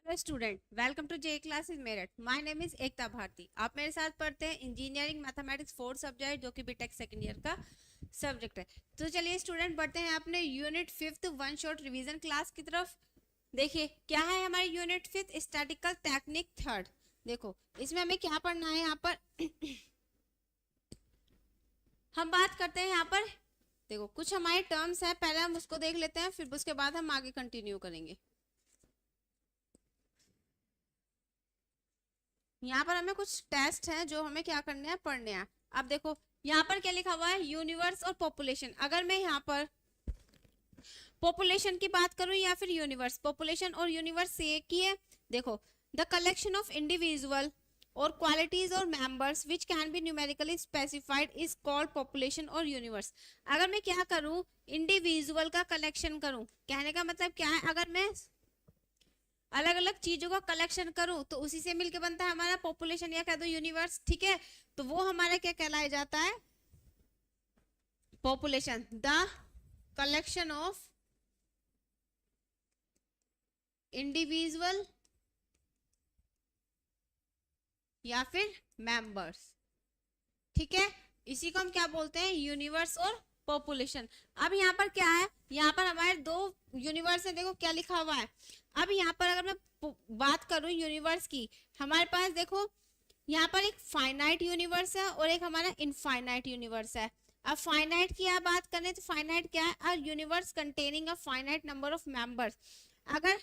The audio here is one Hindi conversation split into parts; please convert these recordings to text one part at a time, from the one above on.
Hello student, welcome to J classes Meerut. My name is Ekta Bharti. आप मेरे साथ पढ़ते हैं इंजीनियरिंग मैथमेटिक्स 4 सब्जेक्ट, जो कि बीटेक सेकंड ईयर का सब्जेक्ट है। तो चलिए स्टूडेंट, बढ़ते हैं अपने unit 5th one shot revision class की तरफ। देखिए क्या है हमारी unit 5th, statistical technique third. देखो इसमें हमें क्या पढ़ना है यहाँ पर हम बात करते हैं यहाँ पर। देखो कुछ हमारे टर्म्स है, पहले हम उसको देख लेते हैं, फिर उसके बाद हम आगे कंटिन्यू करेंगे। यहाँ पर हमें कुछ टेस्ट हैं जो हमें क्या करने हैं, पढ़ने हैं। अब देखो यहाँ पर क्या लिखा हुआ है, यूनिवर्स और पॉपुलेशन। अगर मैं यहाँ पर पॉपुलेशन की बात करूं या फिर यूनिवर्स, पॉपुलेशन और यूनिवर्स से एक ही है। देखो द कलेक्शन ऑफ इंडिविजुअल और क्वालिटीज और members which can be numerically specified is called population और यूनिवर्स। अगर मैं क्या करूं, इंडिविजुअल का कलेक्शन करूं, कहने का मतलब क्या है, अगर मैं अलग अलग चीजों का कलेक्शन करूं तो उसी से मिलके बनता है हमारा पॉपुलेशन या कह दो यूनिवर्स। ठीक है, तो वो हमारा क्या कहलाया जाता है, population. The collection of individual या फिर मेंबर्स। ठीक है, इसी को हम क्या बोलते हैं, यूनिवर्स और पॉपुलेशन। अब यहाँ पर क्या है, यहाँ पर हमारे दो यूनिवर्स है। देखो क्या लिखा हुआ है। अब यहाँ पर अगर मैं बात करूं यूनिवर्स की, हमारे पास देखो यहाँ पर एक फाइनाइट यूनिवर्स है और एक हमारा इनफाइनाइट यूनिवर्स है। अब फाइनाइट की आप बात करें तो फाइनाइट क्या है, a universe containing a finite number of members. अगर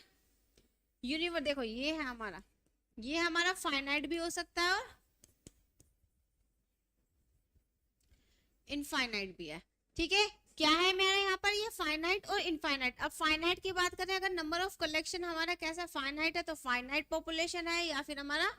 यूनिवर्स देखो ये हमारा फाइनाइट भी हो सकता है और इनफाइनाइट भी है। ठीक है, क्या है मेरे यहाँ पर, ये फाइनाइट और इनफाइनाइट। अब फाइनाइट की बात करें, अगर नंबर ऑफ कलेक्शन हमारा कैसा फाइनाइट है तो फाइनाइट पॉपुलेशन है या फिर हमारा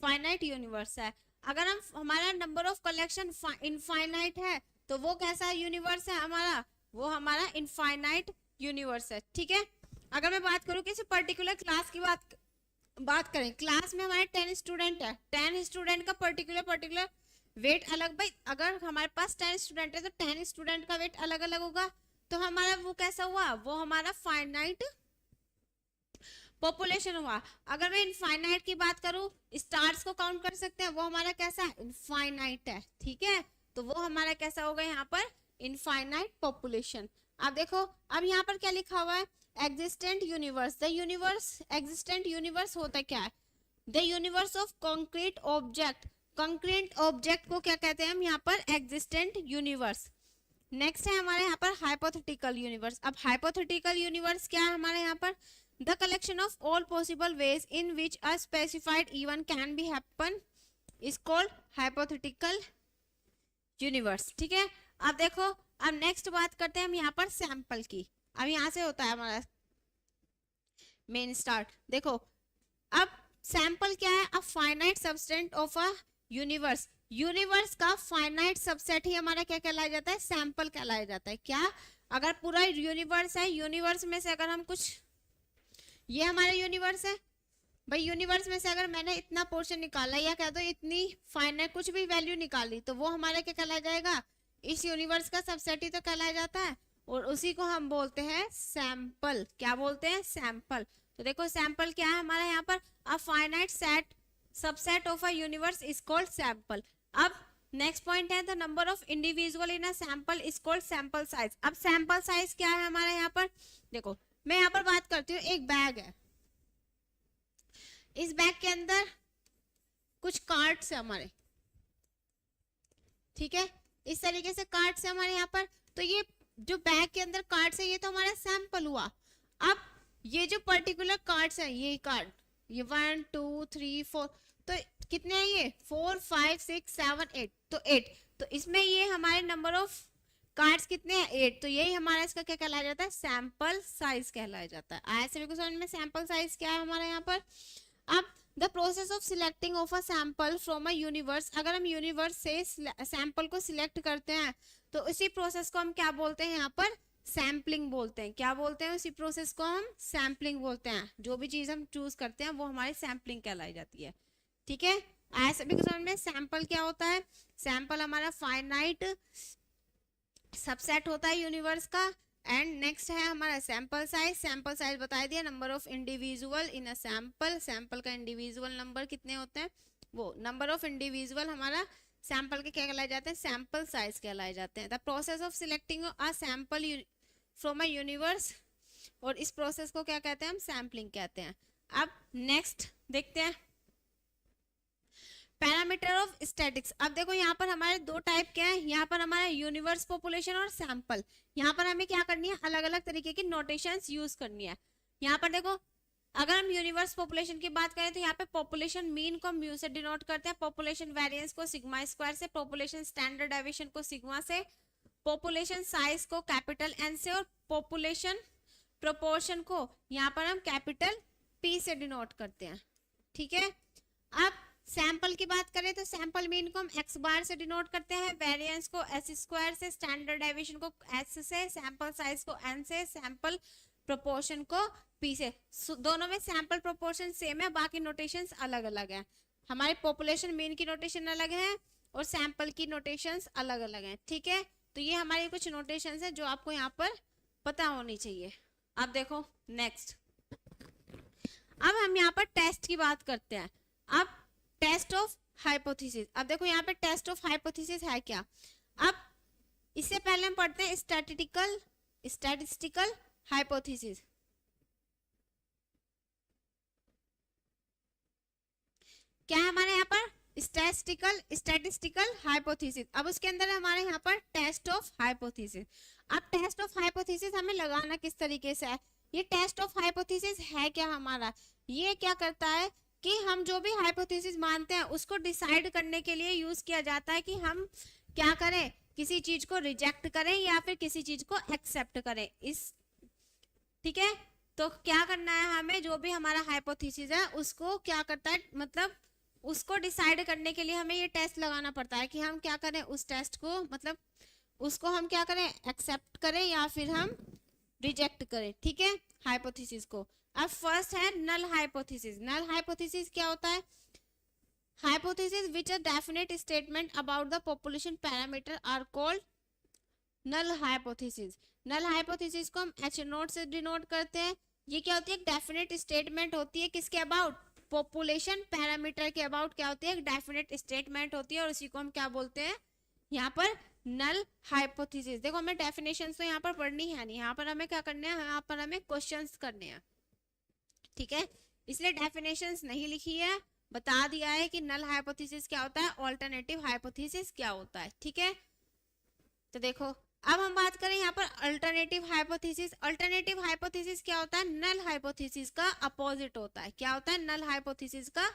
फाइनाइट यूनिवर्स है। अगर हम हमारा नंबर ऑफ कलेक्शन इनफाइनाइट है तो वो कैसा यूनिवर्स है हमारा, वो हमारा इनफाइनाइट यूनिवर्स है। ठीक है, अगर मैं बात करूँ किसी पर्टिकुलर क्लास की बात करें, क्लास में हमारे 10 स्टूडेंट है, 10 स्टूडेंट का पर्टिकुलर वेट अलग। भाई अगर हमारे पास 10 स्टूडेंट है तो 10 स्टूडेंट का वेट अलग अलग होगा, तो हमारा वो कैसा हुआ, वो हमारा फाइनाइट पॉपुलेशन हुआ। अगर मैं इनफाइनाइट की बात करूं, स्टार्स को काउंट कर सकते हैं, वो हमारा कैसा है, इनफाइनाइट है। ठीक है, तो वो हमारा कैसा होगा यहाँ पर, इनफाइनाइट पॉपुलेशन। अब देखो अब यहाँ पर क्या लिखा हुआ है, existent universe. The universe, existent universe होता क्या है, the universe of concrete object. Concrete object को क्या कहते हैं हम यहाँ पर, एग्जिस्टेंट यूनिवर्स। नेक्स्ट है हमारे यहाँ पर हाइपोथेटिकल यूनिवर्स। अब हाइपोथेटिकल यूनिवर्स क्या है हमारे यहाँ पर, the collection of all possible ways in which a specified event can be happen is called hypothetical universe. ठीक है, अब देखो अब नेक्स्ट बात करते हैं हम यहाँ पर सैंपल की। अब यहाँ से होता है हमारा मेन स्टार्ट। देखो अब सैंपल क्या है, a finite subset of a universe. Universe का फाइनाइट सबसेट ही हमारा क्या कहलाया जाता है, सैंपल कहलाया जाता है। क्या, अगर पूरा यूनिवर्स है, यूनिवर्स में से अगर हम कुछ, ये हमारा यूनिवर्स है भाई, यूनिवर्स में से अगर मैंने इतना पोर्शन निकाला या कह दो इतनी फाइनाइट कुछ भी वैल्यू निकाली, तो वो हमारा क्या कहलाया जाएगा, इस यूनिवर्स का सबसेट ही तो कहलाया जाता है, और उसी को हम बोलते हैं सैंपल। क्या बोलते हैं, सैंपल। तो देखो सैंपल क्या है हमारा यहाँ पर, a finite set subset of a universe is called sample. अब नेक्स्ट पॉइंट है, the number of individual in a sample is called sample size. अब सैंपल साइज क्या है हमारे यहाँ पर, देखो मैं यहाँ पर बात करती हूँ, एक बैग है, इस बैग के अंदर कुछ कार्ड्स है हमारे। ठीक है, इस तरीके से कार्ड्स है हमारे यहाँ पर। तो ये जो बैग के अंदर कार्ड्स है, ये तो हमारा सैंपल हुआ। अब ये जो पर्टिकुलर कार्ड्स है, ये कार्ड, ये 1 2 3 4, तो कितने हैं ये, 4 5 6 7 8, तो 8। तो इसमें ये हमारे नंबर ऑफ कार्ड्स कितने हैं, 8। तो यही हमारा इसका क्या कहलाया जाता है, सैंपल साइज कहलाया जाता है। आया सभी को समझ में, सैंपल साइज क्या है हमारे यहाँ पर। अब the process of selecting of a sample from a universe, अगर हम यूनिवर्स से सैंपल को सिलेक्ट करते हैं तो इसी प्रोसेस को हम क्या बोलते हैं यहाँ पर, सैम्पलिंग बोलते हैं। क्या बोलते हैं, उसी प्रोसेस को हम सैम्पलिंग बोलते हैं। जो भी चीज हम चूज करते हैं वो हमारी सैम्पलिंग कहलाई जाती है। ठीक है, आया सभी को समझ में, सैंपल क्या होता है, सैंपल हमारा फाइनाइट सबसेट होता है यूनिवर्स का, एंड नेक्स्ट है हमारा सैंपल साइज। सैंपल साइज बता दिया, number of individual in a sample. Sample का इंडिविजुअल नंबर कितने होते हैं, वो नंबर ऑफ इंडिविजुअल हमारा सैंपल के क्या कहलाए जाते हैं, सैंपल साइज कहलाए जाते हैं। The process of selecting a sample from a universe, और इस प्रोसेस को क्या कहते हैं, हम सैम्पलिंग कहते हैं। अब नेक्स्ट देखते हैं पैरामीटर ऑफ स्टैटिक्स। अब देखो यहाँ पर हमारे दो टाइप के हैं, यहाँ पर हमारा यूनिवर्स पॉपुलेशन और सैंपल। यहाँ पर हमें क्या करनी है, अलग अलग तरीके की नोटेशंस यूज करनी है। यहाँ पर देखो अगर हम यूनिवर्स पॉपुलेशन की बात करें तो यहाँ पे पॉपुलेशन मीन को म्यू से डिनोट करते हैं, पॉपुलेशन वेरिएंस को सिग्मा स्क्वायर से, पॉपुलेशन स्टैंडर्ड डेविएशन को सिग्मा से, पॉपुलेशन साइज को कैपिटल एन से, और पॉपुलेशन प्रोपोर्शन को यहाँ पर हम कैपिटल पी से डिनोट करते हैं। ठीक है, अब सैंपल की बात करें तो सैंपल मीन को हम एक्स बार से डिनोट करते हैं, वेरिएंस को एस स्क्वायर से, स्टैंडर्ड डेविएशन को एस से, सैंपल साइज को एन से, सैंपल प्रोपोर्शन को पी से। दोनों में सैंपल प्रोपोर्शन सेम है, बाकी नोटेशंस अलग अलग है। हमारे पॉपुलेशन मीन की नोटेशन अलग है और सैंपल की नोटेशंस अलग अलग हैं। ठीक है, तो ये हमारी कुछ नोटेशंस है जो आपको यहाँ पर पता होनी चाहिए। अब देखो नेक्स्ट, अब हम यहाँ पर टेस्ट की बात करते हैं। अब टेस्ट ऑफ हाइपोथेसिस, अब देखो यहाँ पे टेस्ट ऑफ हाइपोथेसिस है क्या। अब इससे पहले हम पढ़ते हैं स्टैटिस्टिकल हाइपोथेसिस। क्या है हमारे यहाँ पर स्टैटिस्टिकल हाइपोथेसिस। अब उसके अंदर हमारे यहाँ पर टेस्ट ऑफ हाइपोथेसिस। अब टेस्ट ऑफ हाइपोथेसिस हमें लगाना किस तरीके से है, ये टेस्ट ऑफ हाइपोथेसिस है क्या हमारा, ये क्या करता है कि हम जो भी हाइपोथेसिस मानते हैं उसको डिसाइड करने के लिए यूज किया जाता है कि हम क्या करें, किसी चीज को रिजेक्ट करें या फिर किसी चीज को एक्सेप्ट करें। इस ठीक है, तो क्या करना है हमें, जो भी हमारा हाइपोथेसिस है उसको क्या करता है, मतलब उसको डिसाइड करने के लिए हमें ये टेस्ट लगाना पड़ता है कि हम क्या करें, उस टेस्ट को मतलब उसको हम क्या करें, एक्सेप्ट करें या फिर हम रिजेक्ट करें। ठीक है, हाइपोथेसिस को। अब फर्स्ट है नल हाइपोथेसिस। नल हाइपोथेसिस क्या होता है, hypothesis which a definite statement about the population parameter are called null hypothesis. Null hypothesis को हम एच नोट से डिनोट करते हैं। ये क्या होती है, एक डेफिनेट स्टेटमेंट होती है, किसके अबाउट, पॉपुलेशन पैरामीटर के अबाउट क्या होती है, एक डेफिनेट स्टेटमेंट होती है, और उसी को हम क्या बोलते हैं यहाँ पर, नल हाइपोथेसिस। देखो हमें डेफिनेशन तो यहाँ पर पढ़नी है नहीं, यहाँ पर हमें क्या करने हैं, यहाँ पर हमें क्वेश्चंस करने हैं। ठीक है, इसलिए डेफिनेशंस नहीं लिखी है, बता दिया है कि नल हाइपोथेसिस क्या होता है, ऑल्टरनेटिव हाइपोथेसिस क्या होता है। ठीक है, तो देखो अब हम बात करें यहाँ पर अल्टरनेटिव हाइपोथेसिस। अल्टरनेटिव हाइपोथेसिस क्या होता है, नल हाइपोथेसिस का अपोजिट होता है। क्या होता है, नल हाइपोथेसिस का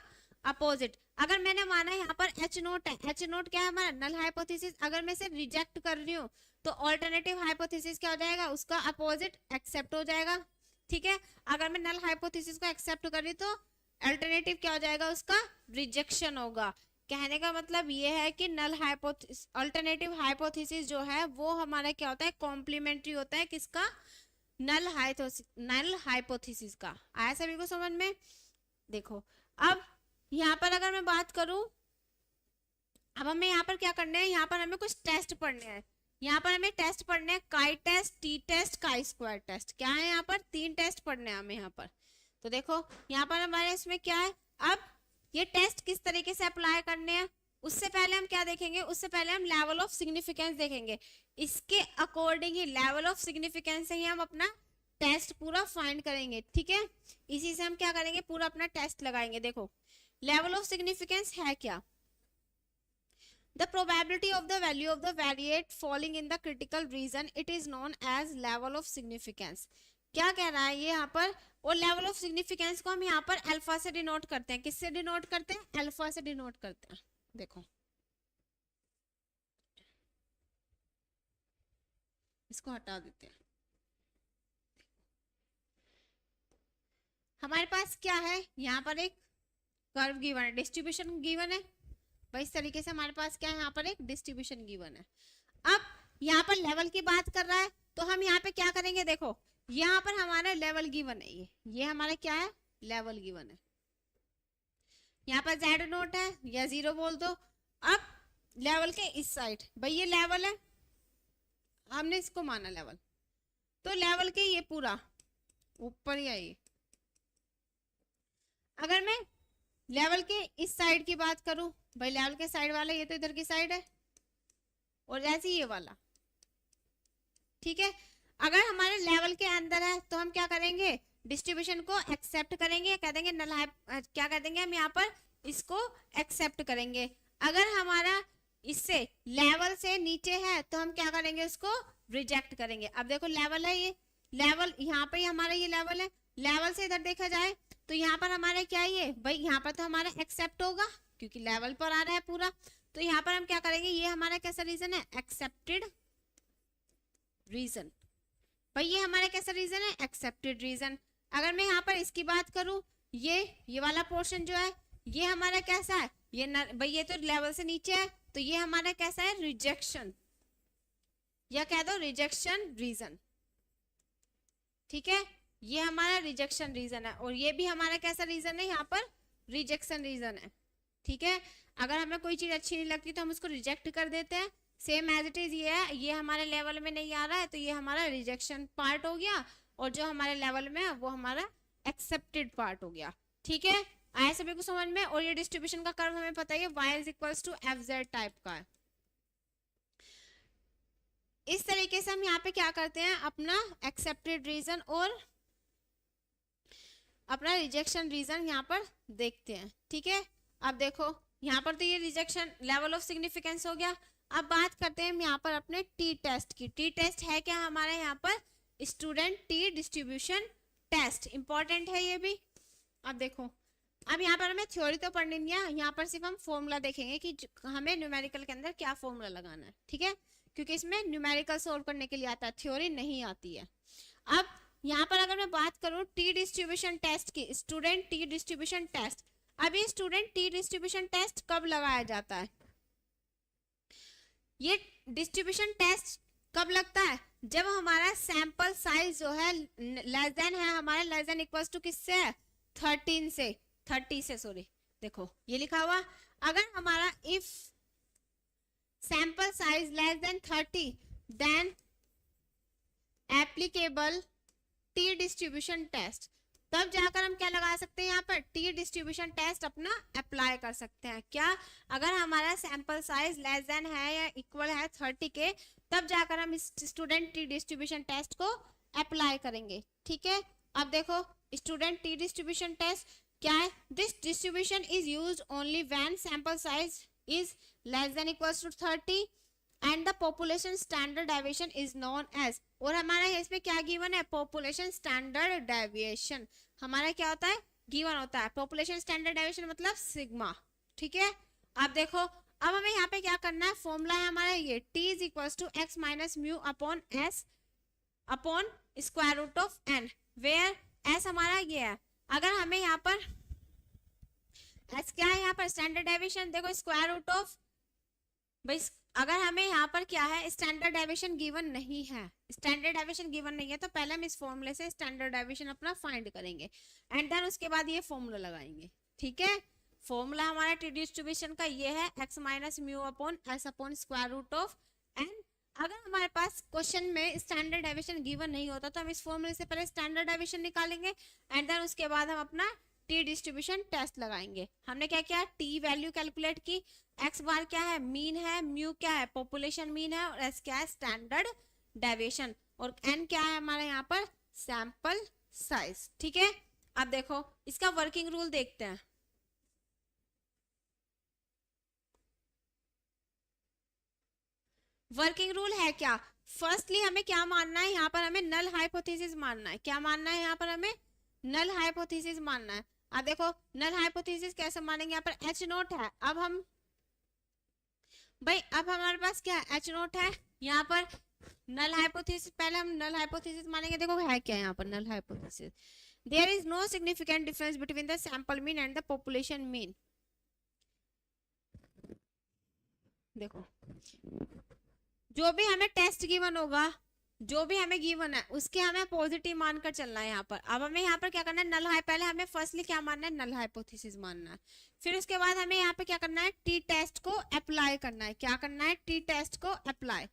अपोजिट। अगर मैंने माना यहाँ पर एच नोट है, एच नोट क्या है हमारा, नल हाइपोथेसिस। अगर मैं इसे रिजेक्ट कर रही हूँ तो ऑल्टरनेटिव हाइपोथेसिस क्या हो जाएगा, उसका अपोजिट एक्सेप्ट हो जाएगा। ठीक है, अगर मैं नल हाइपोथेसिस को एक्सेप्ट कर रही तो अल्टरनेटिव क्या हो जाएगा, उसका रिजेक्शन होगा। कहने का मतलब ये है कि नल हाइपोथेसिस, अल्टरनेटिव हाइपोथेसिस जो है वो हमारा क्या होता है, कॉम्प्लीमेंट्री होता है, किसका, नल हाइपोथेसिस का। आया सभी को समझ में। देखो अब यहाँ पर अगर मैं बात करूं, अब हमें यहाँ पर क्या करना है, यहाँ पर हमें कुछ टेस्ट पढ़ने हैं। यहाँ पर हमें टेस्ट पढ़ने हैं, chi test, T test, chi square test. क्या है यहाँ पर, 3 टेस्ट पढ़ने हैं हमें यहाँ पर। तो देखो यहाँ पर हमारे इसमें क्या है, अब ये टेस्ट किस तरीके से अप्लाई करने हैं, उससे पहले हम क्या देखेंगे, उससे पहले हम लेवल ऑफ सिग्निफिकेंस देखेंगे। इसके according he, level of significance से ही हम अपना टेस्ट पूरा फाइंड करेंगे। ठीक है, इसी से हम क्या करेंगे, पूरा अपना टेस्ट लगाएंगे। देखो लेवल ऑफ सिग्निफिकेंस है क्या, the probability of the value of the variate falling in the critical region, it is known as level of significance। क्या कह रहा है ये यहाँ पर, और लेवल ऑफ सिग्निफिकेंस को हम यहाँ पर अल्फा से डिनोट करते हैं। किससे डिनोट करते हैं, अल्फा से डिनोट करते हैं। देखो इसको हटा देते हैं। हमारे पास क्या है, यहाँ पर एक कर्व गिवन है, डिस्ट्रीब्यूशन गिवन है भाई। इस तरीके से हमारे पास क्या है, यहाँ पर एक डिस्ट्रीब्यूशन गिवन है। अब यहाँ पर लेवल की बात कर रहा है तो हम यहाँ पे क्या करेंगे, देखो यहाँ पर हमारा लेवल गिवन है, ये हमारा क्या है, लेवल गिवन है। यहाँ पर जेड नोट है या 0 बोल दो। अब लेवल के इस साइड भाई ये लेवल है, हमने इसको माना लेवल। तो लेवल के ये पूरा ऊपर ही आई। अगर मैं लेवल के इस साइड की बात करूं, भाई लेवल के साइड वाला ये तो इधर की साइड है, और ऐसे ये वाला, ठीक है। अगर हमारे लेवल के अंदर है तो हम क्या करेंगे, डिस्ट्रीब्यूशन को एक्सेप्ट करेंगे, कह देंगे नल हाइप, क्या कह देंगे हम यहाँ पर, इसको एक्सेप्ट करेंगे। अगर हमारा इससे लेवल से नीचे है तो हम क्या करेंगे, उसको रिजेक्ट करेंगे। अब देखो लेवल है, ये लेवल यहाँ पे हमारा ये लेवल है, लेवल से इधर देखा जाए तो यहाँ पर हमारा क्या है, ये भाई यहाँ पर तो हमारा एक्सेप्ट होगा क्योंकि लेवल पर आ रहा है पूरा। तो यहाँ पर हम क्या करेंगे, ये हमारा कैसा रीजन है, एक्सेप्टेड रीजन। भाई ये हमारा कैसा रीजन है, एक्सेप्टेड रीजन। अगर मैं यहाँ पर इसकी बात करूं, ये वाला पोर्शन जो है ये हमारा कैसा है, ये भाई ये तो लेवल से नीचे है, तो ये हमारा कैसा है, रिजेक्शन, या कह दो रिजेक्शन रीजन, ठीक है। ये हमारा रिजेक्शन रीजन है, और ये भी हमारा कैसा रीजन है, यहाँ पर रिजेक्शन रीजन है, ठीक है। अगर हमें कोई चीज अच्छी नहीं लगती तो हम उसको रिजेक्ट कर देते हैं, सेम एज इट इज ये है, ये हमारे लेवल में नहीं आ रहा है तो ये हमारा रिजेक्शन पार्ट हो गया, और जो हमारे लेवल में है वो हमारा एक्सेप्टेड पार्ट हो गया, ठीक है। आया सभी को समझ में। और ये डिस्ट्रीब्यूशन का कर्व हमें पता है y is equals to fz type का है। इस तरीके से हम यहाँ पे क्या करते हैं, अपना एक्सेप्टेड रीजन और अपना रिजेक्शन रीजन यहाँ पर देखते हैं, ठीक है। अब देखो यहाँ पर तो ये रिजेक्शन लेवल ऑफ सिग्निफिकेंस हो गया। अब बात करते हैं हम यहाँ पर अपने टी टेस्ट की। टी टेस्ट है क्या हमारे यहाँ पर, student T distribution test, important है ये भी। अब देखो अब यहाँ पर हमें थ्योरी तो पढ़नी नहीं है, यहाँ पर सिर्फ हम फॉर्मूला देखेंगे कि हमें न्यूमेरिकल के अंदर क्या फॉर्मूला लगाना है, ठीक है, क्योंकि इसमें न्यूमेरिकल सोल्व करने के लिए आता है, थ्योरी नहीं आती है। अब यहाँ पर अगर मैं बात करूँ टी डिस्ट्रीब्यूशन टेस्ट की, स्टूडेंट टी डिस्ट्रीब्यूशन टेस्ट, अब ये स्टूडेंट टी डिस्ट्रीब्यूशन टेस्ट कब लगाया जाता है, ये डिस्ट्रीब्यूशन टेस्ट कब लगता है, जब हमारा सैंपल साइज जो है लेस देन है, हमारा लेस देन इक्वल्स टू किससे है, 30 से सॉरी, देखो ये लिखा हुआ, अगर हमारा if sample size less than 30 then applicable T distribution test, तब जाकर हम क्या लगा सकते हैं, यहाँ पर टी डिस्ट्रीब्यूशन टेस्ट अपना अप्लाई कर सकते हैं। क्या, अगर हमारा सैंपल साइज लेस देन है या इक्वल है 30 के, तब जाकर हम इस स्टूडेंट टी डिस्ट्रीब्यूशन टेस्ट को अप्लाई करेंगे, ठीक है। अब देखो स्टूडेंट टी डिस्ट्रीब्यूशन टेस्ट क्या है, this distribution is used only when sample size is less than equals to 30 and the population standard deviation is known as, और हमारा इसमें क्या गिवन है, पॉपुलेशन स्टैंडर्ड डेविएशन हमारा क्या होता है, गिवन होता है। पॉपुलेशन स्टैंडर्ड डेविएशन मतलब सिग्मा, ठीक है। अब देखो अब हमें यहाँ पे क्या करना है, फॉर्मूला है हमारा ये t is equals to x minus mu upon s upon square root of n, where s हमारा ये है। अगर हमें यहाँ पर s क्या है, यहाँ पर स्टैंडर्ड डेविएशन, देखो स्क्वायर रूट ऑफ, भाई अगर हमें यहाँ पर क्या है, स्टैंडर्ड डेविएशन गिवन नहीं है, स्टैंडर्ड डेविएशन गिवन नहीं है, तो पहले हम इस फॉर्मूले से स्टैंडर्ड डेविएशन अपना फाइंड करेंगे एंड देन उसके बाद ये फॉर्मूला लगाएंगे, ठीक है। फॉर्मूला हमारा टी डिस्ट्रीब्यूशन का ये है x minus mu upon s upon square root of n। अगर हमारे पास क्वेश्चन में स्टैंडर्ड डेविएशन गिवन नहीं होता तो हम इस फॉर्मूले से पहले स्टैंडर्ड डेविएशन निकालेंगे एंड देन उसके बाद हम अपना टी डिस्ट्रीब्यूशन टेस्ट लगाएंगे। हमने क्या किया, टी वैल्यू कैलकुलेट की, एक्स बार क्या है, मीन है, म्यू क्या है, पॉपुलेशन मीन है, और एस क्या है, स्टैंडर्ड डेविएशन, और एन क्या है हमारे यहाँ पर, सैंपल साइज, ठीक है। अब देखो इसका वर्किंग रूल देखते हैं। वर्किंग रूल है क्या, फर्स्टली हमें क्या मानना है, यहाँ पर हमें नल हाइपोथेसिस मानना है। क्या मानना है, यहाँ पर हमें नल हाइपोथेसिस मानना है। अब देखो नल हाइपोथेसिस कैसे मानेंगे, यहाँ पर एच नोट है, अब हम भाई अब हमारे पास क्या है, एच नोट है, यहाँ पर नल हाइपोथेसिस, पहले हम नल हाइपोथेसिस मानेंगे। देखो है क्या यहाँ पर null hypothesis, there is no significant difference between the sample mean and the population mean. देखो जो भी हमें टेस्ट गिवन होगा, जो भी हमें गिवन है उसके हमें पॉजिटिव मानकर चलना है यहाँ पर। अब हमें यहाँ पर क्या करना है, नल हाई, पहले हमें फर्स्टली क्या मानना है, नल हाइपोथेसिस मानना है। फिर उसके बाद हमें यहाँ पे क्या करना है, टी टेस्ट को अप्लाई करना है। क्या करना है, टी टेस्ट को अप्लाई,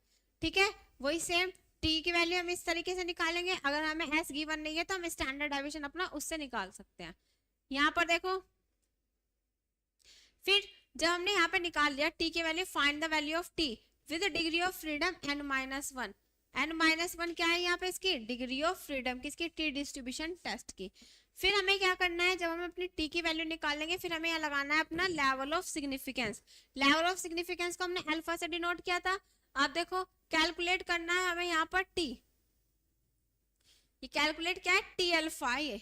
ठीक है। वही सेम टी की वैल्यू हम इस तरीके से निकालेंगे, अगर हमें एस गिवन नहीं है तो हम स्टैंडर्ड डेविएशन अपना उससे निकाल सकते हैं। यहाँ पर देखो, फिर जब हमने यहाँ पे निकाल लिया टी की value, find the value of T with degree of freedom n-1। n-1 क्या है यहाँ पे, इसकी डिग्री ऑफ फ्रीडम, किसकी, टी डिस्ट्रीब्यूशन टेस्ट की। फिर हमें क्या करना है, जब हम अपनी टी की वैल्यू निकालेंगे फिर हमें यहाँ लगाना है अपना level of significance. Level of significance को हमने अल्फा से डिनोट किया था। आप देखो कैलकुलेट करना है हमें यहाँ पर टी, ये कैलकुलेट क्या है, टी अल्फा, ये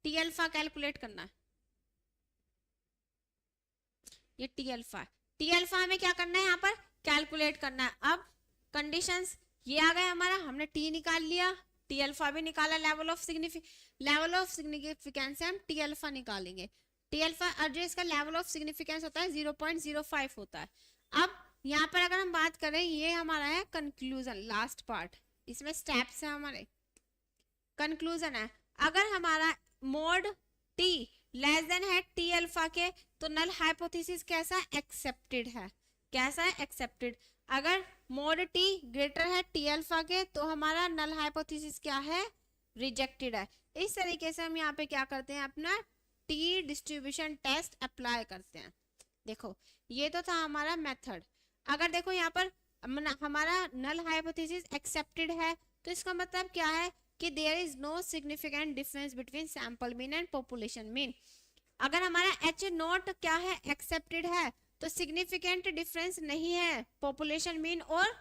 टी अल्फा कैलकुलेट करना है, ये टी अल्फा। टी अल्फा हमें क्या करना है यहाँ पर, कैलकुलेट करना है। अब कंडीशंस ये आ गए हमारा, हमने टी निकाल लिया, टी अल्फा भी निकाला, लेवल ऑफ सिग्निफिकेंस से हम टी अल्फा निकालेंगे। टी अल्फा और जो इसका लेवल ऑफ सिग्निफिकेंस होता है 0.05 होता है। अब यहाँ पर अगर हम बात करें, ये हमारा है कंक्लूजन, लास्ट पार्ट, इसमें स्टेप्स है हमारे, कंक्लूजन है। अगर हमारा मोड टी लेस देन है टी अल्फा के तो नल हाइपोथेसिस कैसा, एक्सेप्टेड है, कैसा है, एक्सेप्टेड। अगर मोड टी ग्रेटर है टी अल्फा के तो हमारा नल हाइपोथेसिस क्या है, रिजेक्टेड है। इस तरीके से हम यहाँ पे क्या करते हैं, अपना टी डिस्ट्रीब्यूशन टेस्ट अप्लाई करते हैं। देखो ये तो था हमारा मेथड। अगर देखो यहाँ पर हमारा नल हाइपोथेसिस एक्सेप्टेड है तो इसका मतलब क्या है कि there is no significant difference between sample mean and population mean. अगर हमारा एच नॉट क्या है, एक्सेप्टेड है, तो सिग्निफिकेंट डिफरेंस नहीं है पॉपुलेशन मीन और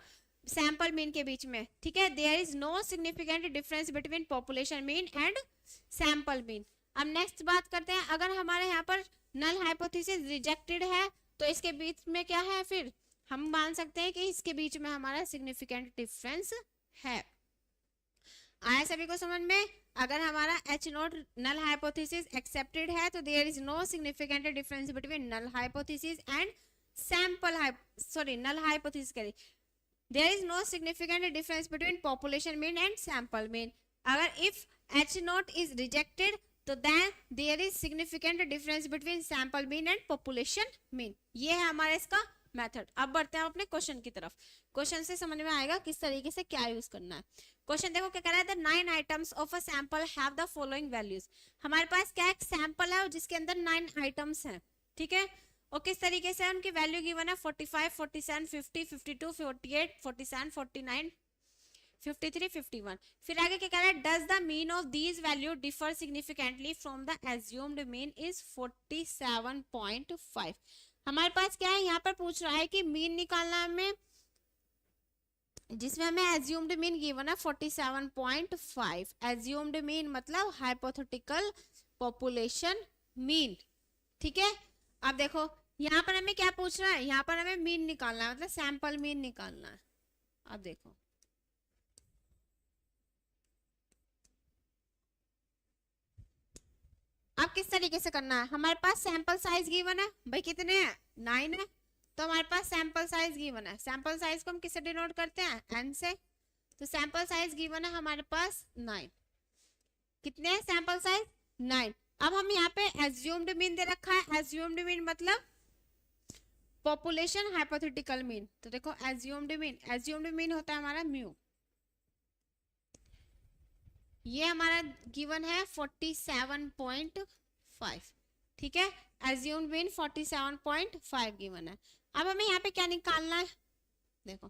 सैंपल मीन के बीच में, ठीक है। There is no significant difference between population mean and sample mean. अब नेक्स्ट बात करते हैं, अगर हमारे यहाँ पर नल हाइपोथेसिस रिजेक्टेड है तो इसके बीच में क्या है, फिर हम मान सकते हैं कि इसके बीच में हमारा सिग्निफिकेंट डिफरेंस है। आया सभी को समझ में। अगर हमारा H naught null hypothesis accepted है तो there is no significant difference between null hypothesis and null hypothesis करें, there is no significant difference between population mean and sample mean. अगर if H naught is rejected तो then there is significant difference between sample mean and population mean. ये है हमारा इसका मेथड। अब बढ़ते हैं अपने क्वेश्चन की तरफ। क्वेश्चन से समझ में आएगा किस तरीके से क्या यूज करना है। क्वेश्चन देखो क्या कह रहा है, the 9 items of a sample have the following values. हमारे पास क्या एक सैंपल है और जिसके अंदर 9 आइटम्स हैं, ठीक है। और किस तरीके से उनकी वैल्यू गिवन है 45, 47, 50, 52, 48, 47, 49, 53, 51। फिर आगे क्या कह रहा है, does the mean of these value differ significantly from the assumed mean is 47.5। हमारे पास क्या है, यहाँ पर पूछ रहा है कि मीन निकालना हमें, जिसमें हमें एज्यूम्ड मीन गिवन है 47.5। एज्यूम्ड मीन मतलब हाइपोथेटिकल पॉपुलेशन मीन, ठीक है। अब देखो यहाँ पर हमें क्या पूछ रहा है, यहाँ पर हमें मीन निकालना है, मतलब सैंपल मीन निकालना है। अब देखो अब किस तरीके से करना है, हमारे पास सैंपल साइज गिवन है, भाई कितने हैं, 9 है, तो हमारे पास सैंपल साइज गिवन है। सैंपल साइज को हम किससे डिनोट करते हैं, n से। तो सैंपल साइज गिवन है हमारे पास 9। कितने हैं सैंपल साइज, 9। अब हम यहाँ पे एज्यूम्ड मीन दे रखा है, एज्यूम्ड मीन मतलब पॉपुलेशन हाइपोथेटिकल मीन। तो देखो एज्यूम्ड मीन होता है हमारा म्यू, ये हमारा गिवन है 47.5, ठीक है। एज्यूम्ड मीन 47.5 गिवन है। अब हमें यहाँ पे क्या निकालना है, देखो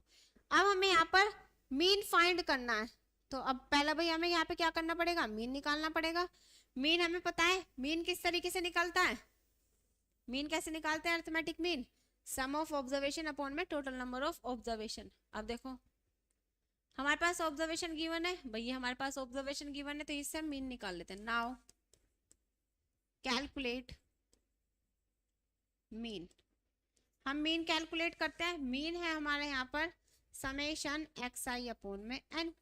अब हमें यहाँ पर मीन फाइंड करना है। तो अब पहला भाई हमें यहाँ पे क्या करना पड़ेगा, मीन निकालना पड़ेगा। मीन हमें पता है, मीन किस तरीके से निकलता है, मीन कैसे निकालते हैं, arithmetic mean sum of observation upon में टोटल नंबर ऑफ ऑब्जर्वेशन। अब देखो हमारे पास ऑब्जर्वेशन गिवन है, भैया हमारे पास ऑब्जर्वेशन गिवन है तो इससे हम मीन निकाल लेते हैं। नाउ कैलकुलेट मीन, हम मीन कैलकुलेट करते हैं। मीन है हमारे यहाँ पर समेशन एक्स आई अपॉन में एन।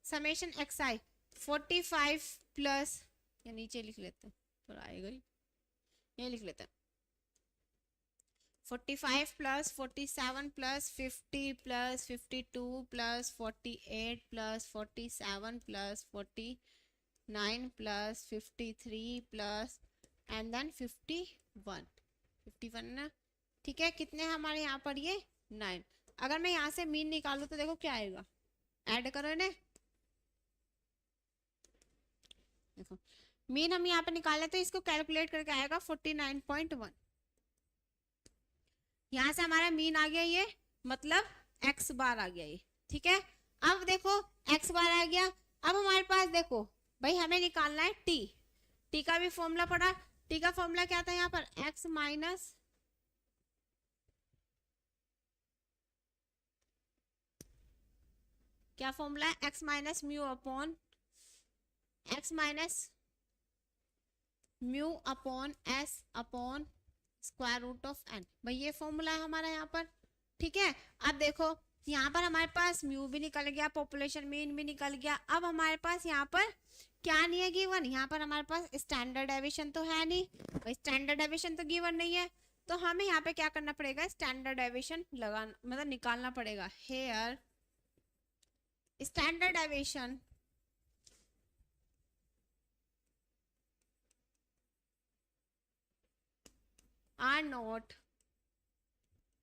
समेशन एक्स आई 45 प्लस, या नीचे लिख लेते हैं थोड़ा आएगा ही, ये लिख लेते हैं 45 plus 47 plus 50 plus 52 plus 48 plus 47 plus 49 plus 53 plus and then 51 ना, ठीक है। कितने हमारे यहाँ पर ये 9। अगर मैं यहाँ से मीन निकालूं तो देखो क्या आएगा, ऐड करो इन्हें। देखो मीन हम यहाँ पे निकाले तो इसको कैलकुलेट करके आएगा 49.1। यहाँ से हमारा मीन आ गया ये, मतलब एक्स बार आ गया ये, ठीक है। अब देखो एक्स बार आ गया। अब हमारे पास देखो भाई हमें निकालना है टी। टी का भी फॉर्मूला पड़ा। टी का फॉर्मूला क्या था यहाँ पर, एक्स माइनस क्या फॉर्मूला है, x minus mu upon s upon square root of n. भाई ये फॉर्मूला है हमारा यहाँ पर, ठीक है। अब देखो यहाँ पर हमारे पास म्यू भी निकल गया, पॉपुलेशन मीन भी निकल गया। अब हमारे पास यहाँ पर क्या नहीं है गिवन, यहाँ पर हमारे पास स्टैंडर्ड डेविएशन तो है नहीं, स्टैंडर्ड डेविएशन तो गिवन नहीं है, तो हमें यहाँ पे क्या करना पड़ेगा, स्टैंडर्ड डेविएशन लगाना मतलब निकालना पड़ेगा। Here standard deviation are not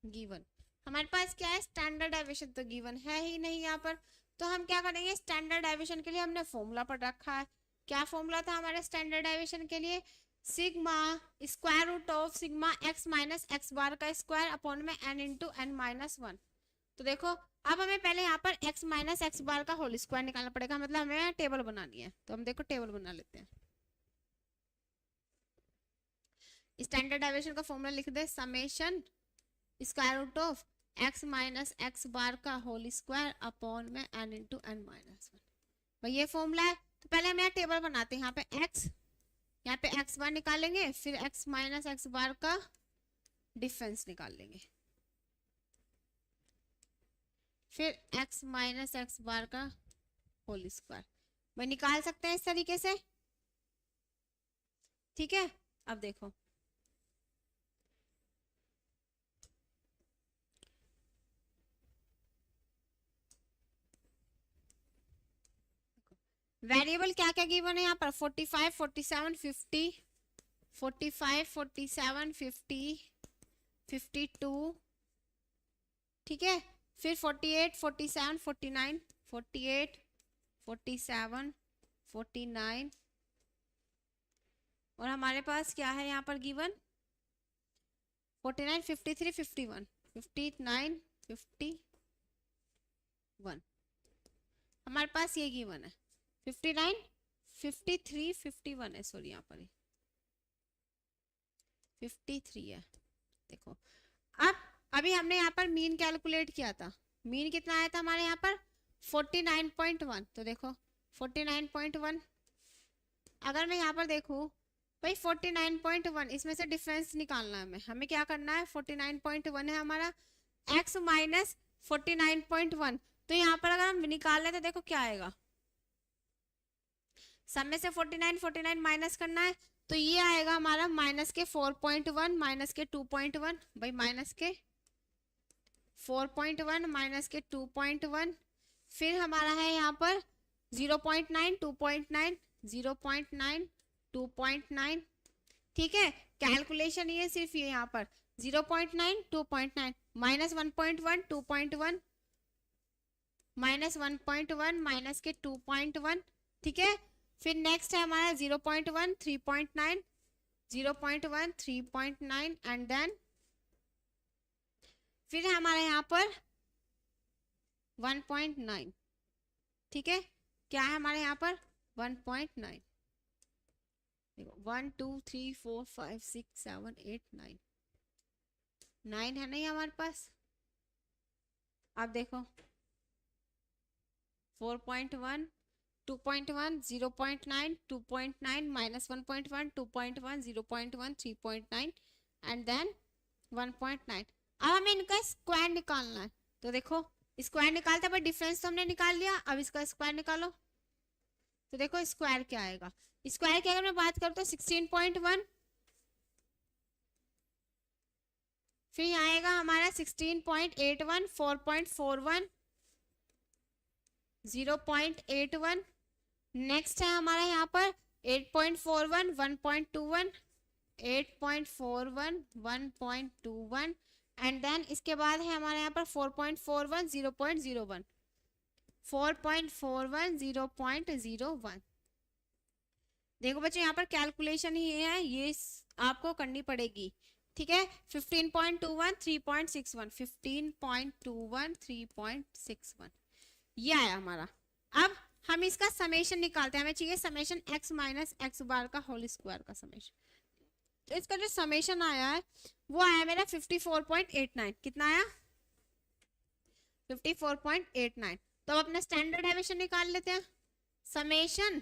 given. हमारे पास क्या है, स्टैंडर्ड डेविएशन तो गिवन है ही नहीं यहाँ पर। तो हम क्या करेंगे, स्टैंडर्ड डेविएशन के लिए हमने फॉर्मूला पढ़ रखा है। क्या फॉर्मूला था हमारे स्टैंडर्ड डेविएशन के लिए, sigma square root of sigma x minus x bar का स्क्वायर अपॉन में n into n minus one. तो देखो अब हमें पहले यहाँ पर एक्स माइनस एक्स बार का होल स्क्वायर निकालना पड़ेगा, मतलब हमें टेबल बनानी है। तो हम देखो टेबल बना लेते हैं। स्टैंडर्ड डेविएशन का फॉर्मूला लिख दे, summation square root of x minus x bar का होल स्क्वायर अपॉन में n into n minus one. भाई ये फॉर्मूला है। तो पहले हम यहाँ टेबल बनाते हैं। यहाँ पे एक्स, यहाँ पे एक्स बार निकालेंगे, फिर एक्स माइनस एक्स बार का डिफरेंस निकाल लेंगे, फिर एक्स माइनस एक्स बार का होल स्क्वायर। भाई निकाल सकते हैं इस तरीके से, ठीक है। अब देखो वेरिएबल क्या क्या गिवन है यहाँ पर, 45 47 50, 45 47 50 52, ठीक है। फिर 48 47 49, 48 47 49, और हमारे पास क्या है यहाँ पर गिवन, 49 53 51 59 51, हमारे पास ये गिवन है। 59 53 51 है, सॉरी यहाँ पर 53 है। देखो अब अभी हमने यहाँ पर मीन कैलकुलेट किया था, मीन कितना आया था हमारे यहाँ पर 49.1। तो देखो 49.1, अगर मैं यहाँ पर देखूँ भाई 49.1, इसमें से डिफरेंस निकालना है हमें क्या करना है, 49.1 है हमारा x माइनस 49.1। तो यहाँ पर अगर हम निकाल लें तो देखो क्या आएगा, सब में से 49 49 माइनस करना है, तो ये आएगा हमारा माइनस के 4.1 माइनस के 2.1, भाई माइनस के 4.1 माइनस के 2.1, फिर हमारा है यहाँ पर 0.9 2.9 0.9 2.9, ठीक है। कैलकुलेशन ये सिर्फ ये यहाँ पर 0.9 2.9 माइनस 1.1 2.1 माइनस 1.1 माइनस के 2.1, ठीक है। फिर नेक्स्ट है हमारा 0.1 3.9 0.1 3.9 एंड देन फिर हमारे यहाँ पर 1.9, ठीक है। क्या है हमारे यहाँ पर 1.9, देखो 1 2 3 4 5 6 7 8 9, 9 है नहीं हमारे पास। अब देखो 4.1 2.1 0.9 2.9 माइनस 1.1 2.1 0.1 3.9 एंड देन 1.9। अब हमें इनका स्क्वायर निकालना है। तो देखो स्क्वायर निकालते पर डिफरेंस तो हमने निकाल लिया, अब इसका स्क्वायर निकालो। तो देखो स्क्वायर क्या आएगा, स्क्वायर की अगर मैं बात करूँ तो 16.1, फिर यहाँ आएगा हमारा 16.81 4.41 0.81, नेक्स्ट है हमारा यहाँ पर 8.41 1.21 8.41 1.21 एंड देन इसके बाद है हमारे यहाँ पर 4.41 0.01, 4.41 0.01। देखो बच्चों यहाँ पर कैलकुलेशन ही है, ये आपको करनी पड़ेगी, ठीक है। 15.21 3.61, 15.21 3.61 ये आया हमारा। अब हम इसका समेशन निकालते हैं, हमें चाहिए summation x minus x bar का होल स्क्वायर का समेशन। तो इसका जो समेशन आया है वो आया मेरा 54.89। कितना आया? 54.89। तो अब अपना स्टैंडर्ड डेविएशन निकाल लेते हैं। समेशन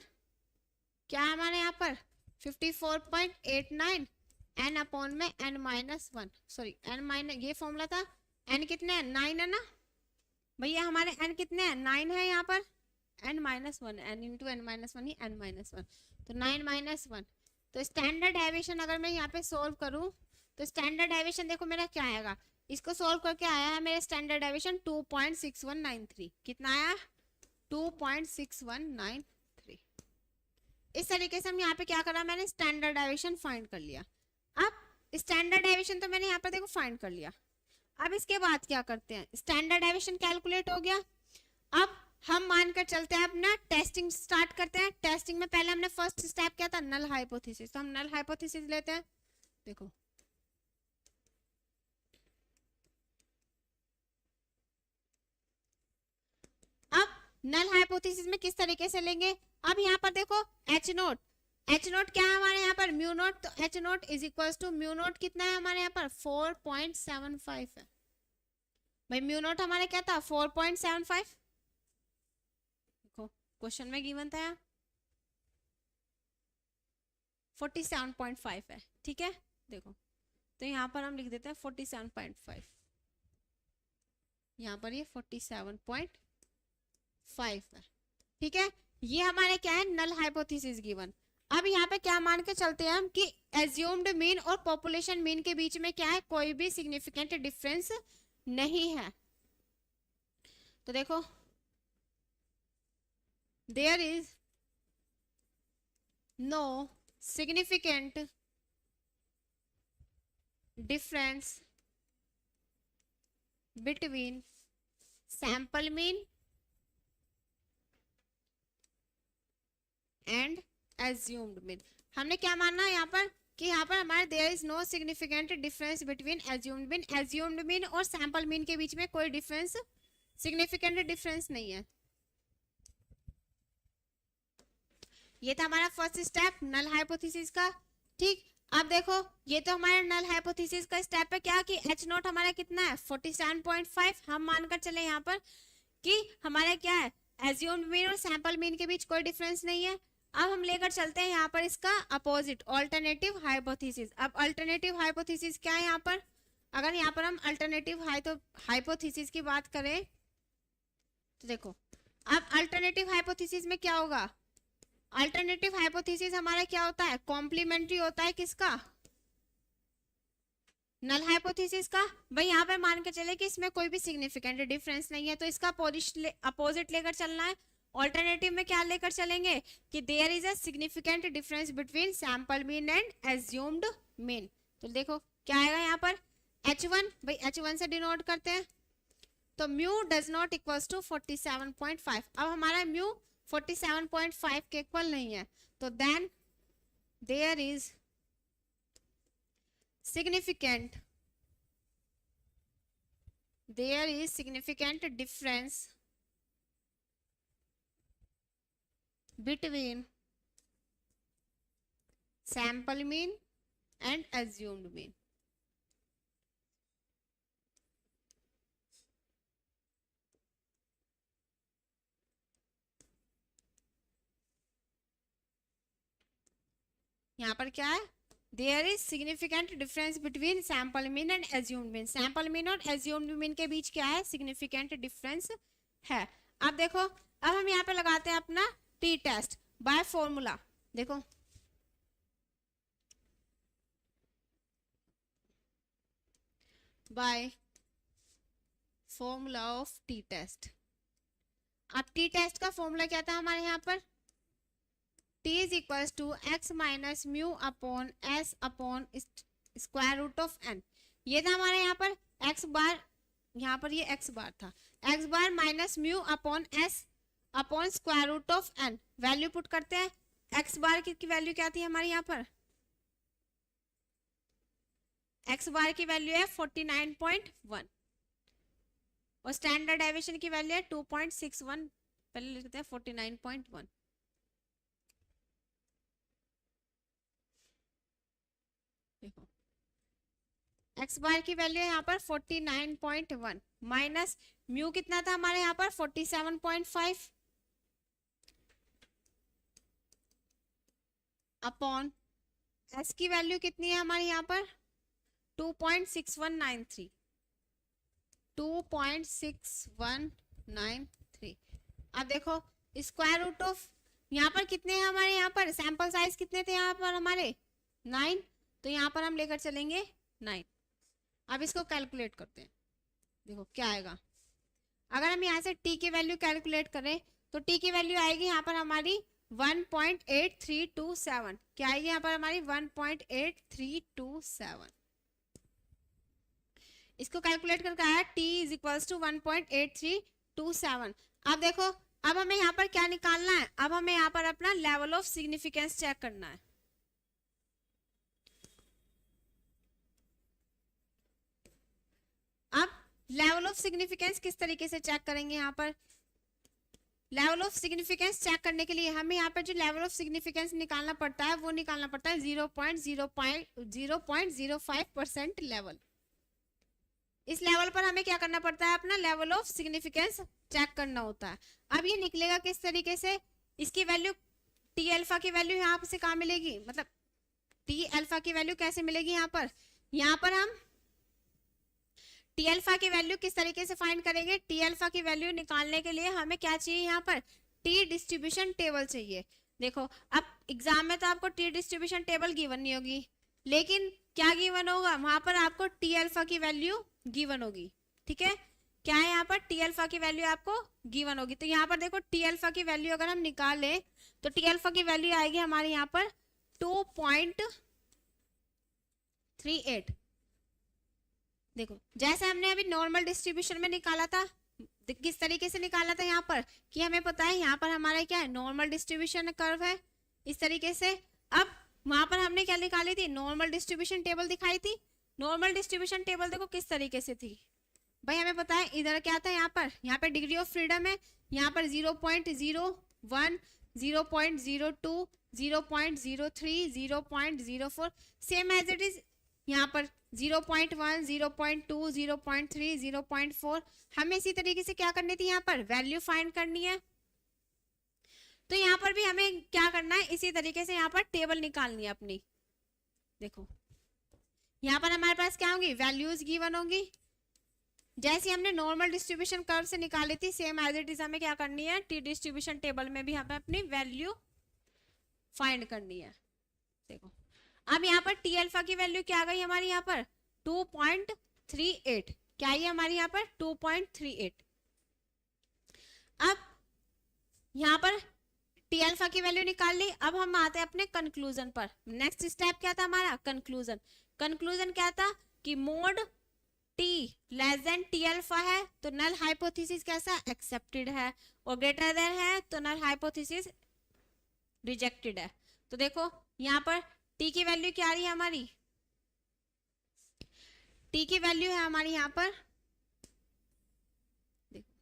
क्या है हमारे यहाँ पर 54.89 n अपॉन में n minus 1, sorry n minus, ये फॉर्मूला था। n कितने हैं? 9 है ना भैया, हमारे n कितने हैं? 9 है यहाँ पर, n minus 1, n into n minus 1 ही n माइनस 1, तो 9 माइनस 1। तो स्टैंडर्ड डेविएशन अगर मैं यहाँ पे सोल्व करूँ तो स्टैंडर्ड डेविएशन देखो मेरा क्या आएगा, इसको सोल्व करके आया है मेरा स्टैंडर्ड डेविएशन 2.6193। कितना आया? 2.6193। इस तरीके से हम यहाँ पे क्या करा, मैंने स्टैंडर्ड डेविएशन फाइंड कर लिया। अब स्टैंडर्ड डेविएशन तो मैंने यहाँ पर देखो फाइंड कर लिया। अब इसके बाद क्या करते हैं, स्टैंडर्ड डेविएशन कैलकुलेट हो गया। अब हम मानकर चलते हैं अपना टेस्टिंग स्टार्ट करते हैं। टेस्टिंग में पहले हमने फर्स्ट स्टेप क्या था? Null hypothesis. तो हम नल हाइपोथेसिस लेते हैं। देखो अब नल हाइपोथेसिस में किस तरीके से लेंगे, अब यहाँ पर देखो एच नोट, एच नोट क्या है हमारे यहाँ पर? Mu naught. तो H naught is equal to mu naught कितना है हमारे यहाँ पर? 4.75 है भाई। म्यू नोट हमारे क्या था? 4.75। देखो क्वेश्चन में गिवन था 47.5 है, ठीक है। देखो तो यहाँ पर हम लिख देते हैं 47.5, यहाँ पर ये 47.5 है, ठीक है। ये हमारे क्या है? Null hypothesis given. अब यहाँ पे क्या मान के चलते हैं हम कि एज्यूम्ड मीन और पॉपुलेशन मीन के बीच में क्या है? कोई भी सिग्निफिकेंट डिफरेंस नहीं है। तो देखो there is no significant difference between sample mean and assumed mean. हमने क्या मानना है यहाँ पर कि यहाँ पर हमारे there is no significant difference between assumed mean, assumed mean और सैंपल मीन के बीच में कोई डिफरेंस, सिग्निफिकेंट डिफरेंस नहीं है। ये था हमारा फर्स्ट स्टेप नल हाइपोथेसिस का, ठीक। अब देखो ये तो हमारा नल हाइपोथेसिस का स्टेप है क्या कि एच नोट हमारा कितना है? 47.5। हम मानकर चले यहाँ पर कि हमारा क्या है? एज्यूम्ड मीन और सैंपल मीन के बीच कोई डिफरेंस नहीं है। अब हम लेकर चलते हैं यहाँ पर इसका अपोजिट, अल्टरनेटिव हाइपोथेसिस। अब अल्टरनेटिव हाइपोथेसिस क्या है यहाँ पर? अगर यहाँ पर हम अल्टरनेटिव हाइपोथेसिस की बात करें तो देखो अब अल्टरनेटिव हाइपोथेसिस में क्या होगा? अल्टरनेटिव हाइपोथेसिस हमारा क्या होता है? कॉम्प्लीमेंट्री होता है किसका? नल हाइपोथेसिस का। भाई यहाँ पर मान के चले कि इसमें कोई भी सिग्निफिकेंट डिफरेंस नहीं है, तो इसका अपोजिट लेकर चलना है। ऑल्टरनेटिव में क्या लेकर चलेंगे कि there is a significant difference between sample mean and assumed mean. तो देखो क्या आएगा यहाँ पर? H1, भाई H1 से डिनोट करते हैं, तो mu does not equals to 47.5। अब हमारा म्यू 47.5 के इक्वल नहीं है, तो then there is significant difference between sample mean and assumed mean। यहाँ पर क्या है? There is significant difference between sample mean and assumed mean। sample mean और assumed mean के बीच क्या है? significant difference है। अब देखो अब हम यहाँ पे लगाते हैं अपना टी टेस्ट बाय फॉर्मूला। देखो by formula of T test. अब टी टेस्ट का फॉर्मूला क्या था हमारे यहाँ पर? T is equals to x minus mu upon s upon square root of n। ये था हमारे यहाँ पर x बार यहाँ पर ये एक्स बार था, x bar minus mu upon s upon square root of n, value put करते हैं। एक्स बार की वैल्यू क्या थी हमारी यहाँ पर, एक्स बार की वैल्यू है 49.1 और स्टैंडर्ड डेविएशन की वैल्यू है 2.61, पहले लिखते हैं 49.1। देखो एक्स बार की वैल्यू है यहाँ पर 49.1 माइनस म्यू कितना था हमारे यहाँ पर 47.5 अपॉन एस की वैल्यू कितनी है हमारे यहाँ पर 2.6193, 2.6193। अब देखो स्क्वायर रूट ऑफ, यहाँ पर कितने हैं हमारे, यहाँ पर सैंपल साइज कितने थे यहाँ पर हमारे 9, तो यहाँ पर हम लेकर चलेंगे 9। अब इसको कैलकुलेट करते हैं, देखो क्या आएगा। अगर हम यहाँ से t की वैल्यू कैलकुलेट करें तो t की वैल्यू आएगी यहाँ पर हमारी 1.8327, क्या आएगी यहाँ पर हमारी 1.8327। इसको कैलकुलेट करके आया t इज इक्वल्स टू 1.8327। अब देखो अब हमें यहाँ पर क्या निकालना है, अब हमें यहाँ पर अपना लेवल ऑफ सिग्निफिकेंस चेक करना है। अब लेवल ऑफ सिग्निफिकेंस किस तरीके से चेक करेंगे, यहाँ पर लेवल ऑफ सिग्निफिकेंस चेक करने के लिए हमें यहाँ पर जो लेवल ऑफ सिग्निफिकेंस निकालना पड़ता है वो निकालना पड़ता है 0.05% लेवल। इस लेवल पर हमें क्या करना पड़ता है, अपना लेवल ऑफ सिग्निफिकेंस चेक करना होता है। अब ये निकलेगा किस तरीके से, इसकी वैल्यू टी अल्फा की वैल्यू यहाँ से कहाँ मिलेगी, मतलब टी अल्फा की वैल्यू कैसे मिलेगी, यहाँ पर हम टी अल्फा की वैल्यू किस तरीके से फाइंड करेंगे। टी अल्फा की वैल्यू निकालने के लिए हमें क्या चाहिए, यहाँ पर टी डिस्ट्रीब्यूशन टेबल चाहिए। देखो अब एग्जाम में तो आपको टी डिस्ट्रीब्यूशन टेबल गिवन नहीं होगी, लेकिन क्या गिवन होगा, वहां पर आपको टी अल्फा की वैल्यू गिवन होगी। ठीक है, क्या है यहाँ पर टी अल्फा की वैल्यू आपको गिवन होगी। तो यहाँ पर देखो टी अल्फा की वैल्यू अगर हम निकालें तो टी अल्फा की वैल्यू आएगी हमारे यहाँ पर 2.38। देखो जैसे हमने अभी नॉर्मल डिस्ट्रीब्यूशन में निकाला था, किस तरीके से निकाला था यहाँ पर, कि हमें पता है यहाँ पर हमारा क्या है, नॉर्मल डिस्ट्रीब्यूशन कर्व है इस तरीके से। अब वहां पर हमने क्या निकाली थी, नॉर्मल डिस्ट्रीब्यूशन टेबल दिखाई थी। नॉर्मल डिस्ट्रीब्यूशन टेबल देखो किस तरीके से थी भाई, हमें पता है इधर क्या था, यहाँ पर डिग्री ऑफ फ्रीडम है, यहाँ पर 0.01, 0.02, 0.03, 0.04, सेम एज इट इज यहाँ पर 0.1, 0.2, 0.3, 0.4। हमें इसी तरीके से क्या करनी थी, यहाँ पर वैल्यू फाइंड करनी है। तो यहाँ पर भी हमें क्या करना है, इसी तरीके से यहाँ पर टेबल निकालनी है अपनी। देखो यहाँ पर हमारे पास क्या होंगी, वैल्यूज गिवन होंगी, जैसे हमने नॉर्मल डिस्ट्रीब्यूशन कर्व से निकाली थी सेम एज इट इज हमें क्या करनी है, टी डिस्ट्रीब्यूशन टेबल में भी हमें अपनी वैल्यू फाइंड करनी है। देखो अब यहाँ पर टी अल्फा की वैल्यू क्या आ गई हमारी, यहाँ पर 2.38, क्या है हमारी यहाँ पर 2.38। अब यहाँ पर टी अल्फा की वैल्यू निकाल ली, अब हम आते हैं अपने कंक्लूजन पर। नेक्स्ट स्टेप क्या था हमारा, कंक्लूजन। कंक्लूजन क्या था कि mode T less than T alpha है तो नल हाइपोथेसिस कैसा, एक्सेप्टेड है, और ग्रेटर देन है तो नल हाइपोथेसिस रिजेक्टेड है। तो देखो यहाँ पर टी की वैल्यू क्या आ रही है हमारी, टी की वैल्यू है हमारी यहाँ पर, देखो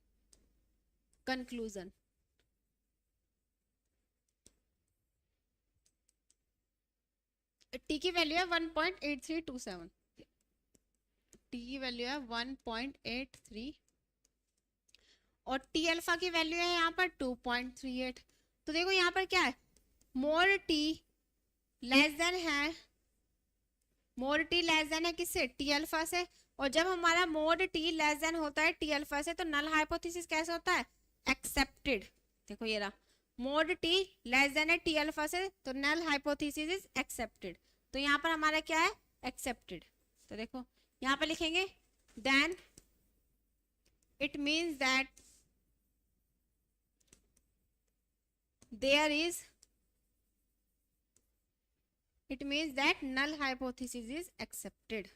कंक्लूजन, टी की वैल्यू है 1.8327, टी की वैल्यू है 1.83 और टी अल्फा की वैल्यू है यहाँ पर 2.38। तो देखो यहाँ पर क्या है, मोर टी लेस देन है, मोर टी लेस देन है किससे, टी अल्फा से, और जब हमारा मोड टी लेस देन होता है टी अल्फा से तो नल हाइपोथेसिस कैसे होता है, एक्सेप्टेड। देखो ये रहा, मोड टी लेस देन है टी अल्फा से तो नल हाइपोथेसिस इज एक्सेप्टेड। तो यहाँ पर हमारा क्या है, एक्सेप्टेड। तो देखो यहाँ पर लिखेंगे then it means that there is, it means that null hypothesis is accepted।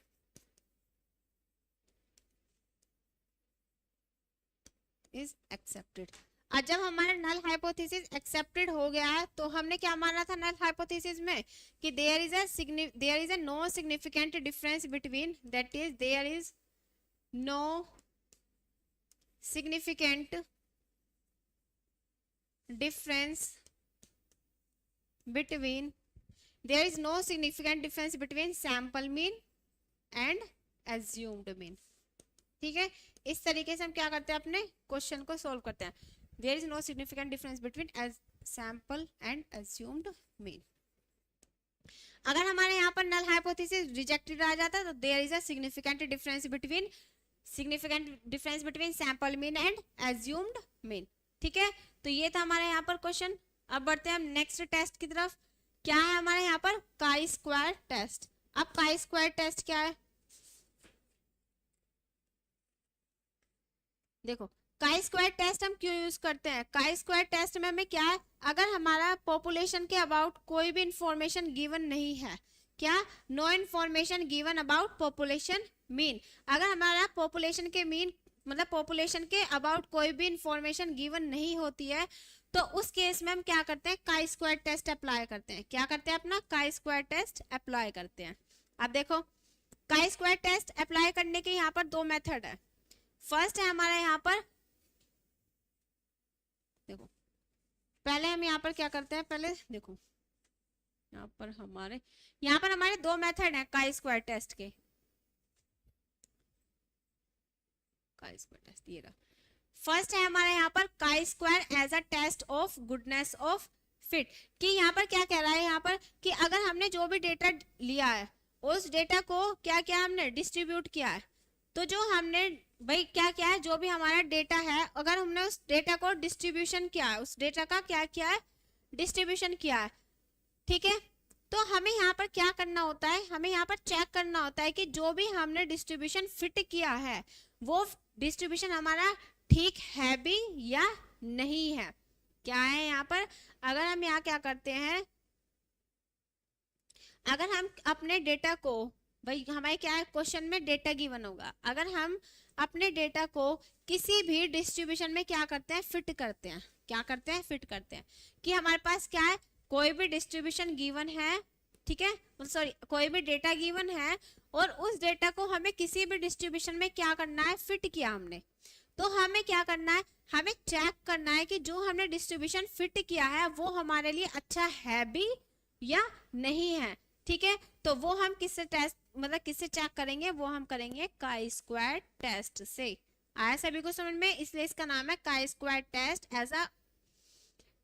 Is accepted. और जब हमारा नल हाइपोथेसिस एक्सेप्टेड हो गया है तो हमने क्या माना था नल हाइपोथेसिस में कि there is a no significant difference between, that is there is no significant difference between there is no significant difference between sample mean and assumed mean। ठीक है, इस तरीके से हम क्या करते हैं अपने क्वेश्चन को सोल्व करते हैं। there is no significant difference between as sample and assumed mean। अगर हमारे यहाँ पर नल हाइपोथेसिस रिजेक्टेड आ जाता तो there is a significant difference between sample mean and assumed mean। ठीक है, तो ये था हमारे यहाँ पर क्वेश्चन। अब बढ़ते हैं हम नेक्स्ट टेस्ट की तरफ। क्या है हमारे यहाँ पर काई स्क्वायर टेस्ट। अब काई स्क्वायर टेस्ट क्या है, देखो काई स्क्वायर टेस्ट हम क्यों यूज करते हैं। काई स्क्वायर टेस्ट में हमें क्या है, अगर हमारा पॉपुलेशन के अबाउट कोई भी इंफॉर्मेशन गिवन नहीं है, क्या no information given about population mean, अगर हमारा पॉपुलेशन के मीन मतलब पॉपुलेशन के अबाउट कोई भी इंफॉर्मेशन गिवन नहीं होती है, तो उस केस में हम क्या करते हैं काई स्क्वायर टेस्ट अप्लाई करते हैं। क्या करते हैं अपना काई स्क्वायर टेस्ट अप्लाई करते हैं। अब देखो काई स्क्वायर टेस्ट अप्लाई करने के यहाँ पर दो मेथड है। फर्स्ट है हमारे यहाँ पर, देखो पहले हम यहाँ पर क्या करते हैं, पहले देखो यहाँ पर हमारे दो मेथड हैं काई स्क्वायर टेस्ट के। काई स्क्वायर टेस्ट ये रहा। फर्स्ट है हमारे यहाँ पर chi square as a test of goodness of fit, कि यहाँ पर क्या कह रहा है यहाँ पर कि अगर हमने जो भी डेटा लिया है उस डेटा को क्या क्या हमने डिस्ट्रीब्यूट किया है, तो जो हमने भाई क्या क्या है जो भी हमारा डेटा है, अगर हमने उस डेटा को डिस्ट्रीब्यूशन किया है, उस डेटा का क्या किया है डिस्ट्रीब्यूशन किया है। ठीक है, तो हमें यहाँ पर क्या करना होता है, हमें यहाँ पर चेक करना होता है कि जो भी हमने डिस्ट्रीब्यूशन फिट किया है वो डिस्ट्रीब्यूशन हमारा ठीक है भी या नहीं है। क्या है यहाँ पर, अगर हम यहाँ क्या करते हैं, अगर हम अपने डेटा को, भाई हमारे क्या है क्वेश्चन में डेटा गिवन होगा, अगर हम अपने डेटा को किसी भी डिस्ट्रीब्यूशन में क्या करते हैं फिट करते हैं, क्या करते हैं फिट करते हैं, कि हमारे पास क्या है कोई भी डिस्ट्रीब्यूशन गिवन है, ठीक है सॉरी कोई भी डेटा गिवन है और उस डेटा को हमें किसी भी डिस्ट्रीब्यूशन में क्या करना है फिट किया हमने, तो हमें क्या करना है, हमें चेक करना है कि जो हमने डिस्ट्रीब्यूशन फिट किया है वो हमारे लिए अच्छा है भी या नहीं है। ठीक है, तो वो हम किससे टेस्ट मतलब किससे चेक करेंगे, वो हम करेंगे काई स्क्वायर टेस्ट से। आया सभी को समझ में, इसलिए इसका नाम है chi square test as a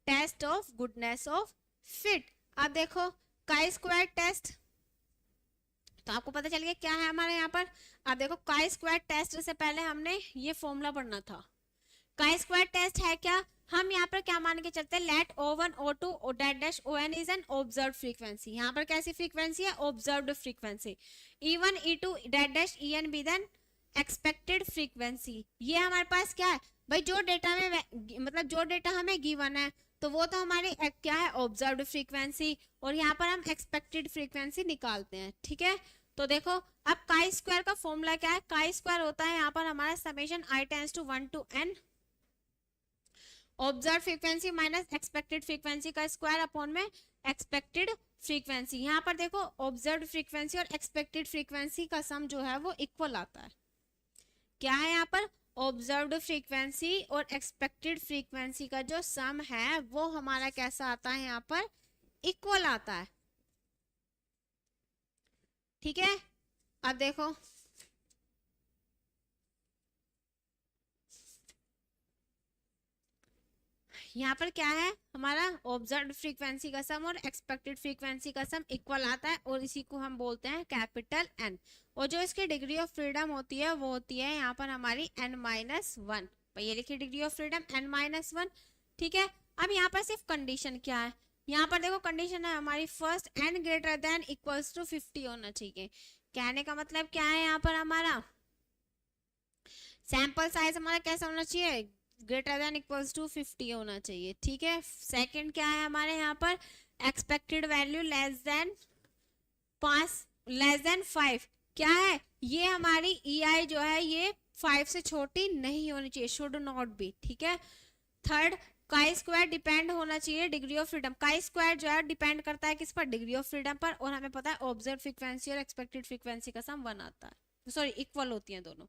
test of goodness of fit. अब देखो काई स्क्वायर टेस्ट, तो आपको पता चल गया क्या है हमारे यहाँ पर। अब देखो काई स्क्वायर टेस्ट से पहले हमने ये फॉर्मूला पढ़ना था। काई स्क्वायर टेस्ट है क्या, हम यहाँ पर क्या मान के चलते हैं, let O1 O2 dash dash ON is an observed frequency. यहाँ पर कैसी फ्रीक्वेंसी है, observed frequency. E1 E2 dash dash EN be then expected frequency. ये हमारे पास क्या है भाई, जो डेटा में मतलब जो डेटा हमें गिवन है तो वो तो हमारी क्या है ऑब्जर्व्ड फ्रीक्वेंसी, और यहाँ पर हम एक्सपेक्टेड फ्रीक्वेंसी निकालते हैं। ठीक है, तो देखो अब काई स्क्वायर का फॉर्मूला क्या है, काई स्क्वायर होता है यहाँ पर हमारा summation i tends to 1 to n observe frequency minus expected frequency का स्क्वायर अपॉन में एक्सपेक्टेड फ्रीक्वेंसी। यहाँ पर देखो ऑब्जर्व फ्रीक्वेंसी और एक्सपेक्टेड फ्रीक्वेंसी का सम जो है वो इक्वल आता है। क्या है यहाँ पर, ऑब्जर्व्ड फ्रीक्वेंसी और एक्सपेक्टेड फ्रीक्वेंसी का जो सम है वो हमारा कैसा आता है, यहाँ पर इक्वल आता है। ठीक है, अब देखो यहाँ पर क्या है, हमारा ऑब्जर्व्ड फ्रीक्वेंसी का सम और एक्सपेक्टेड फ्रीक्वेंसी का सम इक्वल आता है, और इसी को हम बोलते हैं कैपिटल N। और जो इसकी डिग्री ऑफ फ्रीडम होती है वो होती है यहाँ पर हमारी n-1। ये लिखिए डिग्री ऑफ फ्रीडम n-1। ठीक है, अब यहाँ पर सिर्फ कंडीशन क्या है, यहाँ पर देखो कंडीशन है हमारी first n greater than equals to 50 होना चाहिए। कहने का मतलब क्या है, यहाँ पर हमारा सैंपल साइज हमारा कैसा होना चाहिए, ग्रेटर देन इक्वल्स टू 50 होना चाहिए। ठीक है, सेकंड क्या है हमारे यहाँ पर, एक्सपेक्टेड वैल्यू लेस देन 5। क्या है, ये हमारी EI जो है ये 5 से छोटी नहीं होनी चाहिए, शुड नॉट बी, ठीक है। थर्ड, काई स्क्वायर डिपेंड होना चाहिए degree of freedom. Chi square जो है डिपेंड करता है किस पर, डिग्री ऑफ फ्रीडम पर, और हमें पता है ऑब्जर्व फ्रीक्वेंसी और एक्सपेक्टेड फ्रीक्वेंसी का सम 1 आता है, सॉरी इक्वल होती हैं दोनों।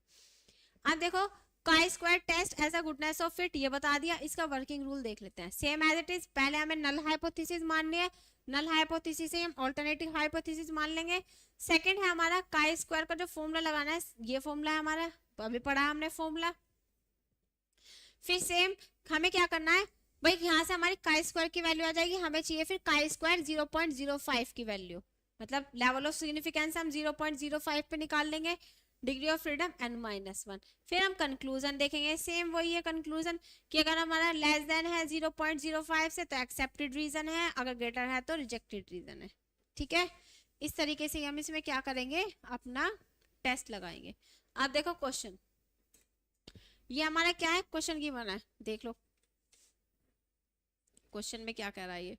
अब देखो chi square test as a goodness of fit, ये बता दिया। इसका वर्किंग रूल देख लेते हैं, सेम एज इट इज। पहले हमें नल हाइपोथेसिस माननी है, नल हाइपोथेसिस से हम ऑल्टरनेटिव हाइपोथेसिस मान लेंगे। सेकंड है हमारा काई स्क्वायर का जो फॉर्मूला लगाना है, ये फॉर्मूला है हमारा, अभी पढ़ा है हमने फॉर्मूला। फिर सेम हमें क्या करना है भाई, यहाँ से हमारी काई स्क्वायर की वैल्यू आ जाएगी, हमें चाहिए फिर काई स्क्वायर 0.05 की वैल्यू, मतलब लेवल ऑफ सिग्निफिकेंस हम 0.05 पे निकाल लेंगे, डिग्री ऑफ फ्रीडम n-1। फिर हम कंक्लूजन देखेंगे, सेम वही है कंक्लूजन कि अगर हमारा लेस देन है 0.05 से तो एक्सेप्टेड रीजन है, अगर ग्रेटर है तो रिजेक्टेड रीजन है, ठीक है। इस तरीके से हम इसमें क्या करेंगे, अपना टेस्ट लगाएंगे। अब देखो क्वेश्चन, ये हमारा क्या है, क्वेश्चन की बना है, देख लो क्वेश्चन में क्या कह रहा है ये।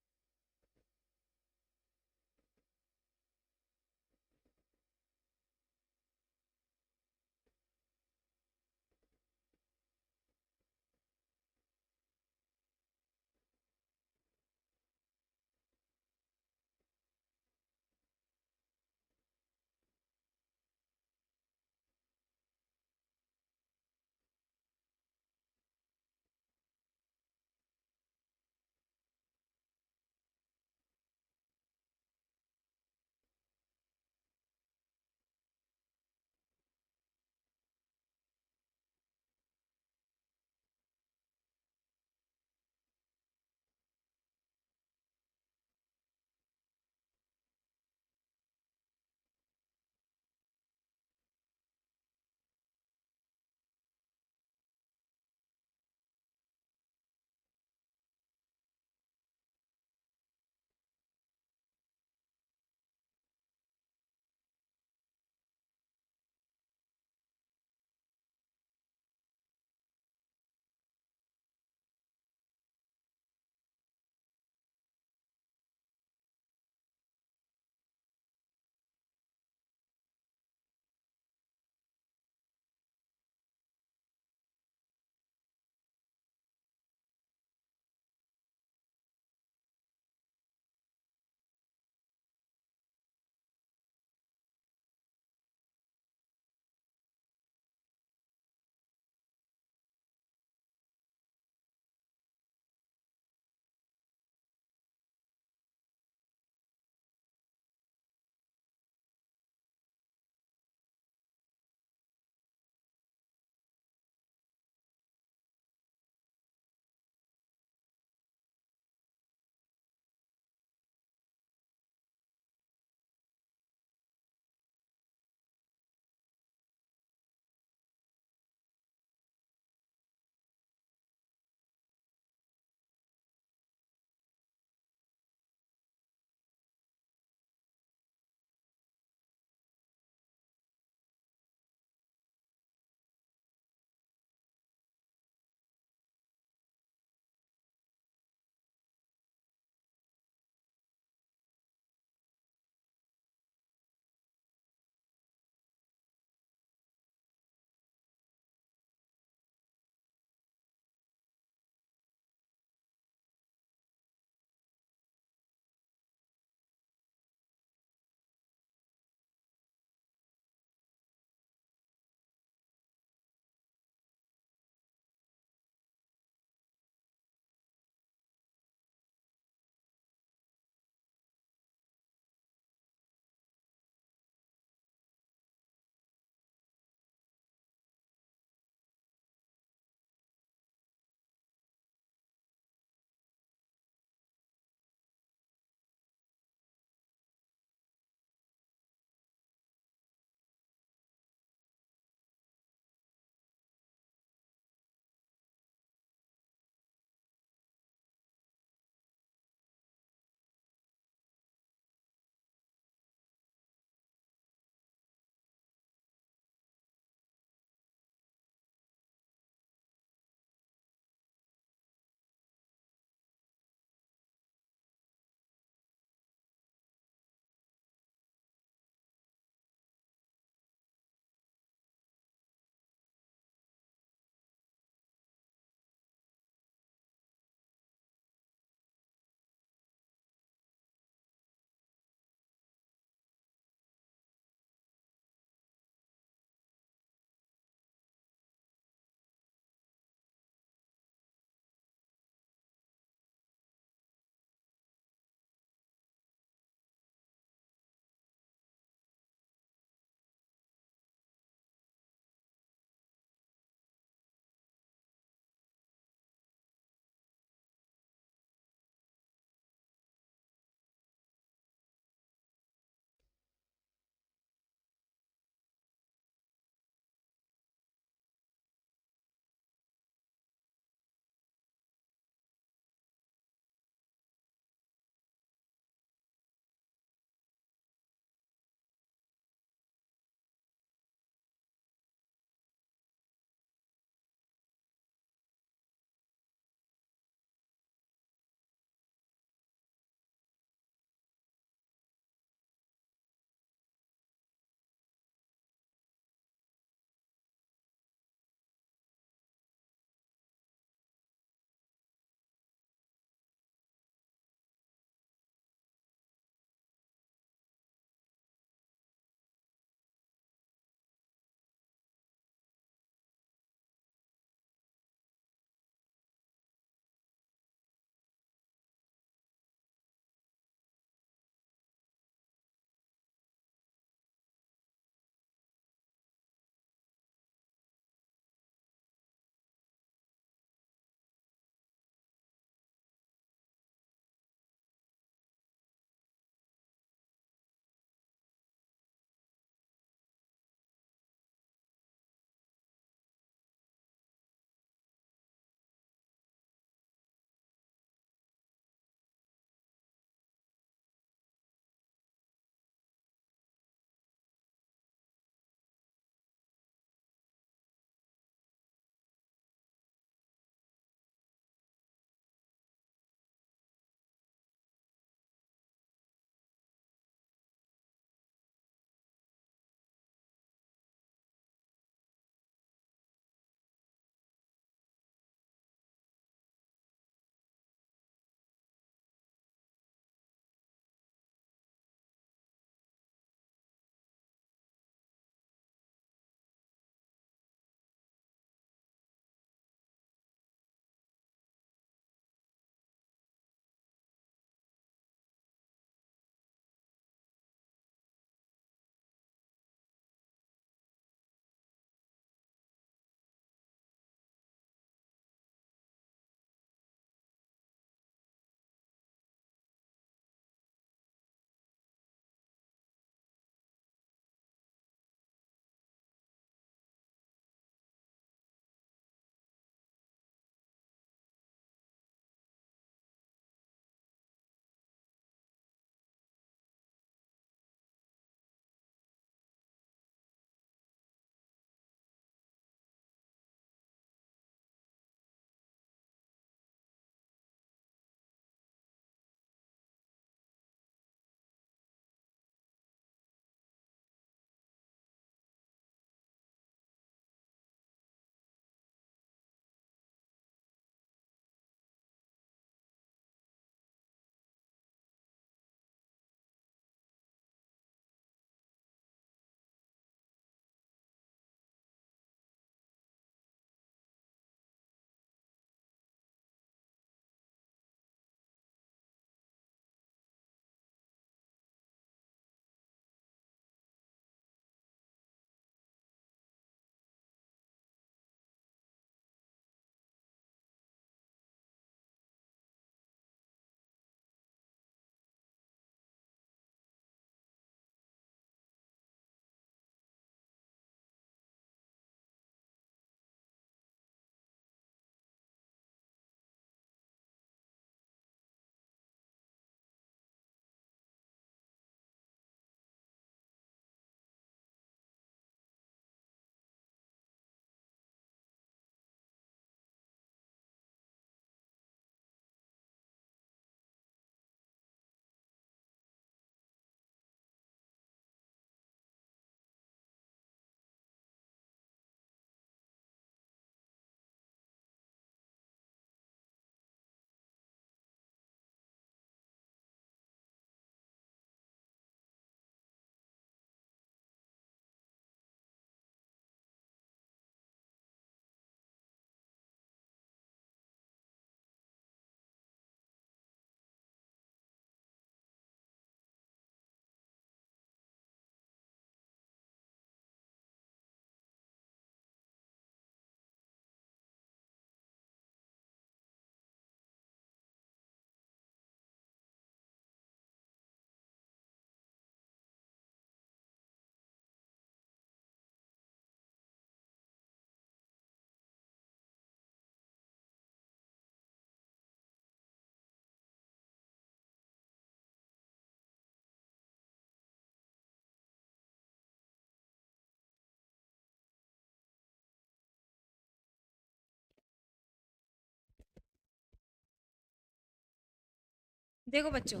देखो बच्चों,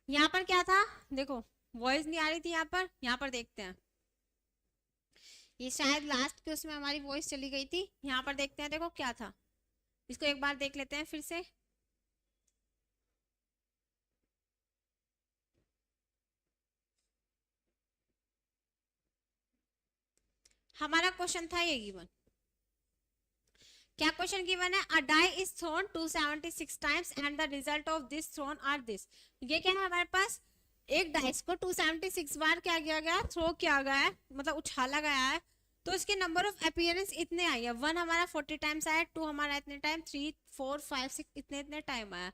यहाँ पर क्या था, देखो वॉइस नहीं आ रही थी यहाँ पर देखते हैं, ये शायद लास्ट के उसमें हमारी वॉइस चली गई थी। यहाँ पर देखते हैं, देखो क्या था, इसको एक बार देख लेते हैं फिर से। हमारा क्वेश्चन था ये गिवन, क्या क्वेश्चन गिवन है, a die is thrown 276 times and the result of this thrown are this. ये क्या है हमारे पास, एक डाइस को 276 बार क्या किया गया, थ्रो किया गया है, मतलब उछाला गया है, तो इसके नंबर ऑफ अपीयरेंस इतने आई है। 1 हमारा 40 टाइम्स आया, 2 हमारा इतने टाइम, 3 4 5 6 इतने इतने टाइम आया।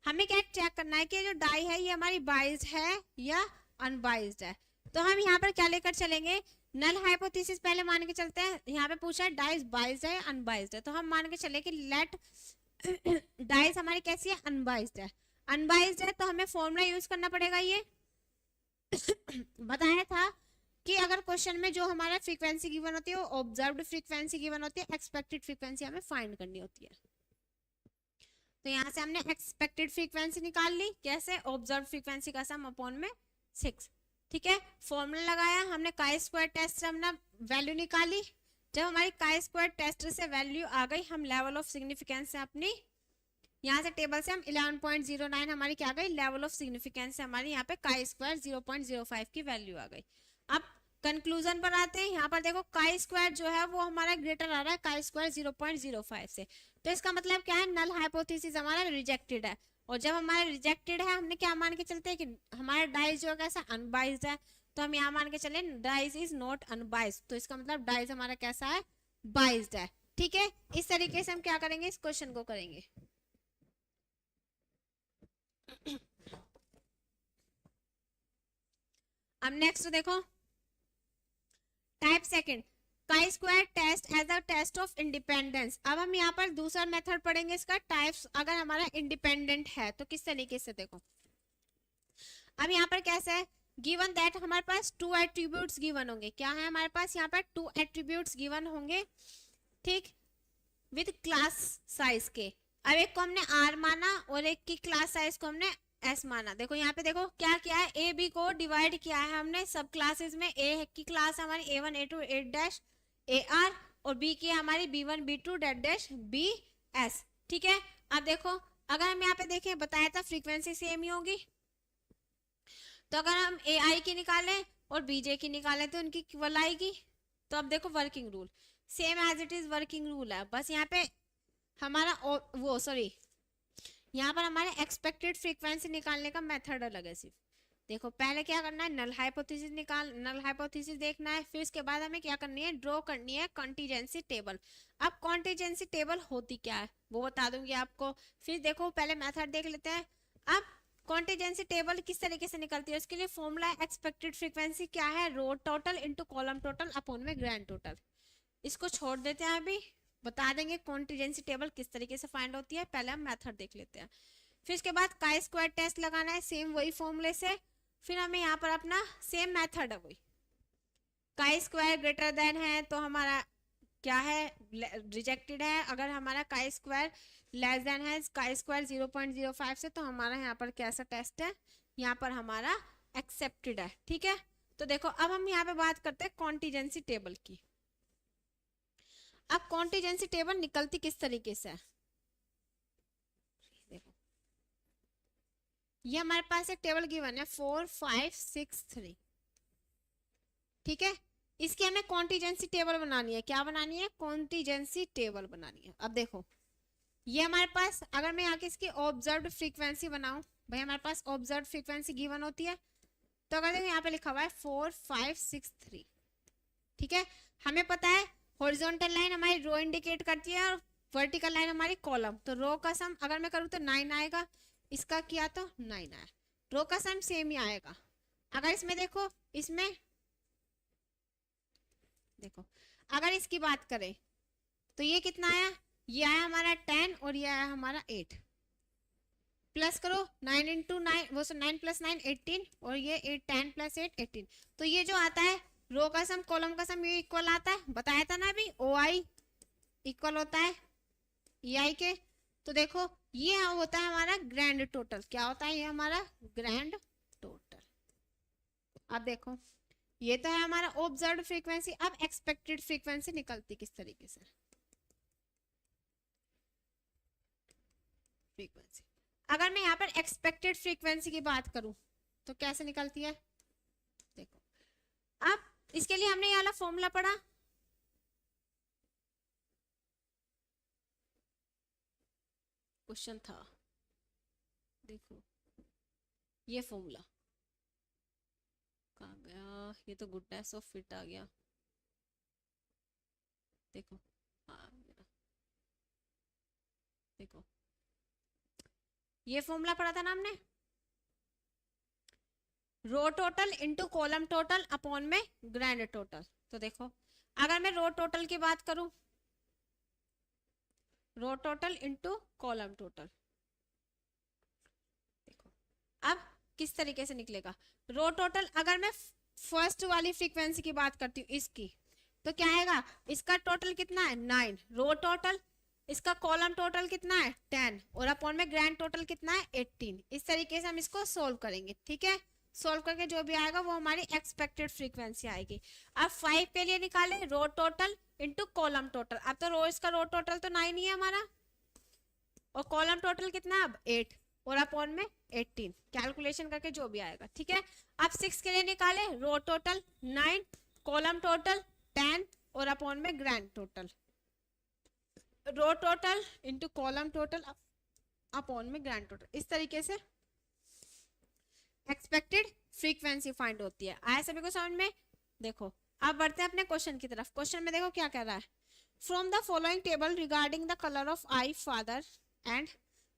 हमें क्या चेक करना है कि जो डाई है ये हमारी बाइज्ड है या अनबाइज्ड है। तो हम यहाँ पर क्या लेकर चलेंगे, नल हाइपोथेसिस पहले मान के चलते हैं। यहाँ पे पूछा है डाइस बाइज्ड है अनबाइज्ड है, तो हम मान के चले कि लेट डाइस हमारी कैसी है, अनबाइज्ड है। अनबाइज्ड है तो हमें फॉर्मूला यूज करना पड़ेगा, ये बताया था कि अगर क्वेश्चन में जो हमारा फ्रीक्वेंसी गिवन होती है वो ऑब्जर्व्ड फ्रीक्वेंसी गिवन होती है, एक्सपेक्टेड फ्रीक्वेंसी हमें फाइंड करनी होती है। तो यहाँ से हमने एक्सपेक्टेड फ्रीक्वेंसी निकाल ली, कैसे, ऑब्जर्व फ्रीक्वेंसी का सम अपॉन में 6, ठीक है। फॉर्मूला लगाया हमने, काई स्क्वायर टेस्ट से हमने वैल्यू निकाली। जब हमारी काई स्क्वायर टेस्ट से वैल्यू आ गई, हम लेवल ऑफ सिग्निफिकेंस से अपनी, यहाँ से टेबल से हम 11.09 हमारी क्या आ गई, लेवल ऑफ सिग्निफिकेंस से हमारी यहाँ पे काई स्क्वायर 0.05 की वैल्यू आ गई। अब कंक्लूजन पर आते हैं। यहाँ पर देखो काई स्क्वायर जो है वो हमारा ग्रेटर आ रहा है काई स्क्वायर 0.05 से, तो इसका मतलब क्या है, नल हाइपोथेसिस हमारा रिजेक्टेड है। और जब हमारा रिजेक्टेड है, हमने क्या मान के चलते हैं कि हमारा डाइस जो है कैसा, अनबाइज्ड है, तो हम यहाँ मान के चले डाइस इज नॉट अनबाइज्ड, तो इसका मतलब डाइस हमारा कैसा है, बाइज्ड है, ठीक है। इस तरीके से हम क्या करेंगे, इस क्वेश्चन को करेंगे। अब नेक्स्ट देखो, type second, chi square test as a test of independence. अब हम यहाँ पर दूसरा मेथड पढ़ेंगे इसका, टाइप्स अगर हमारा इंडिपेंडेंट है तो किस तरीके से, देखो अब यहाँ पर कैसे है, गिवन दैट हमारे पास 2 एट्रीब्यूट्स गिवन होंगे, क्या है हमारे पास यहाँ पर 2 एट्रीब्यूट्स गिवन होंगे, ठीक, विद क्लास साइज के। अब एक को हमने आर माना और एक की क्लास साइज को हमने एस माना। देखो यहाँ पे देखो क्या किया है, ए बी को डिवाइड किया है हमने सब क्लासेस में। ए की क्लास हमारी A1 A2 A dash AR और बी की हमारी B1 B2 dash dash BS, ठीक है। अब देखो अगर हम यहाँ पे देखें, बताया था फ्रीक्वेंसी सेम ही होगी, तो अगर हम AI की निकालें और BJ की निकालें तो उनकी इक्वल आएगी। तो अब देखो working rule same as it is working rule है, बस यहाँ पे हमारा वो सॉरी यहाँ पर हमारे एक्सपेक्टेड फ्रीक्वेंसी निकालने का मेथड अलग है सिर्फ। देखो पहले क्या करना है, नल हाइपोथेसिस देखना है, फिर उसके बाद हमें क्या करनी है, ड्रॉ करनी है कॉन्टिजेंसी टेबल। अब कॉन्टिजेंसी टेबल होती क्या है वो बता दूंगी आपको, फिर देखो पहले मेथड देख लेते हैं। अब कॉन्टिजेंसी टेबल किस तरीके से निकलती है, उसके लिए फॉर्मूला एक्सपेक्टेड फ्रीक्वेंसी क्या है, row total into column total upon में ग्रैंड टोटल। इसको छोड़ देते हैं, अभी बता देंगे कॉन्टिजेंसी टेबल किस तरीके से फाइंड होती है, पहले हम मेथड देख लेते हैं। फिर इसके बाद काई स्क्वायर टेस्ट लगाना है सेम वही फॉर्मूले से, फिर हमें यहाँ पर अपना सेम मेथड है वही, काई स्क्वायर ग्रेटर देन है तो हमारा क्या है, रिजेक्टेड है। अगर हमारा काई स्क्वायर लेस देन है काई स्क्वायर 0.05 से, तो हमारा यहाँ पर कैसा टेस्ट है, यहाँ पर हमारा एक्सेप्टेड है, ठीक है। तो देखो अब हम यहाँ पे बात करते हैं कॉन्टिजेंसी टेबल की। अब कॉन्टिजेंसी टेबल निकलती किस तरीके से है, देखो ये हमारे पास एक टेबल गिवन है 4 5 6 3, ठीक है। इसकी हमें कॉन्टिजेंसी टेबल बनानी है, क्या बनानी है, कॉन्टिजेंसी टेबल बनानी है। अब देखो ये हमारे पास, अगर मैं यहाँ की इसकी ऑब्जर्व्ड फ्रीक्वेंसी बनाऊं, भाई हमारे पास ऑब्जर्व्ड फ्रीक्वेंसी गिवन होती है, तो अगर देखो यहाँ पे लिखा हुआ है 4 5 6 3, ठीक है। हमें पता है हॉरिजॉन्टल लाइन हमारी रो इंडिकेट करती है और वर्टिकल लाइन हमारी कॉलम, तो रो का सम अगर मैं करूँ तो 9 आएगा, इसका किया तो 9 आया, रो का सम सेम ही आएगा। अगर इसमें देखो, इसमें देखो अगर इसकी बात करें तो ये कितना आया, ये आया हमारा 10 और ये आया हमारा 8, प्लस करो 9 इंटू 9 वो 9 प्लस 9 18 और ये 8 10 प्लस 8 18, तो ये जो आता है रो का सम कॉलम का सम ये इक्वल आता है, बताया था ना अभी OI इक्वल होता है EI के। तो देखो ये होता है हमारा ग्रैंड टोटल। क्या होता है ये हमारा ग्रैंड टोटल। अब देखो ये तो है हमारा ऑब्जर्व्ड फ्रीक्वेंसी। अब एक्सपेक्टेड फ्रीक्वेंसी निकलती किस तरीके से, फ्रीक्वेंसी। अगर मैं यहाँ पर एक्सपेक्टेड फ्रीक्वेंसी की बात करूं तो कैसे निकलती है, देखो। अब इसके लिए हमने ये वाला फॉर्मूला पढ़ा, क्वेश्चन था, देखो ये फॉर्मूला कहाँ गया, ये तो गुडनेस ऑफ फिट आ गया, देखो हाँ देखो ये फॉर्मूला पढ़ा था ना हमने, row total into column total upon में ग्रैंड टोटल। तो देखो अगर मैं रो टोटल की बात करूं, row total into column total, देखो अब किस तरीके से निकलेगा। रो टोटल अगर मैं फर्स्ट वाली फ्रीक्वेंसी की बात करती हूँ इसकी, तो क्या आएगा, इसका टोटल कितना है 9 रो टोटल, इसका कॉलम टोटल कितना है 10 और अपॉन में ग्रैंड टोटल कितना है 18। इस तरीके से हम इसको सोल्व करेंगे, ठीक है। सोल्व करके जो भी आएगा वो हमारी एक्सपेक्टेड फ्रीक्वेंसी आएगी। अब 5 के लिए निकाले रो टोटल इनटू कॉलम टोटल। अब तो रो इसका रो टोटल तो 9 ही है हमारा और कॉलम टोटल कितना है अब 8 और अपॉन में 18, कैलकुलेशन करके जो भी आएगा, ठीक है। अब 6 के लिए निकाले रो टोटल 9 कॉलम टोटल 10 और अपॉन में grand total, row total into column total upon में ग्रैंड टोटल। इस तरीके से एक्सपेक्टेड फ्रीक्वेंसी फाइंड होती है। आया सभी को समझ में। देखो अब बढ़ते हैं अपने क्वेश्चन की तरफ। क्वेश्चन में देखो क्या कह रहा है, from the following table regarding the colour of eye father and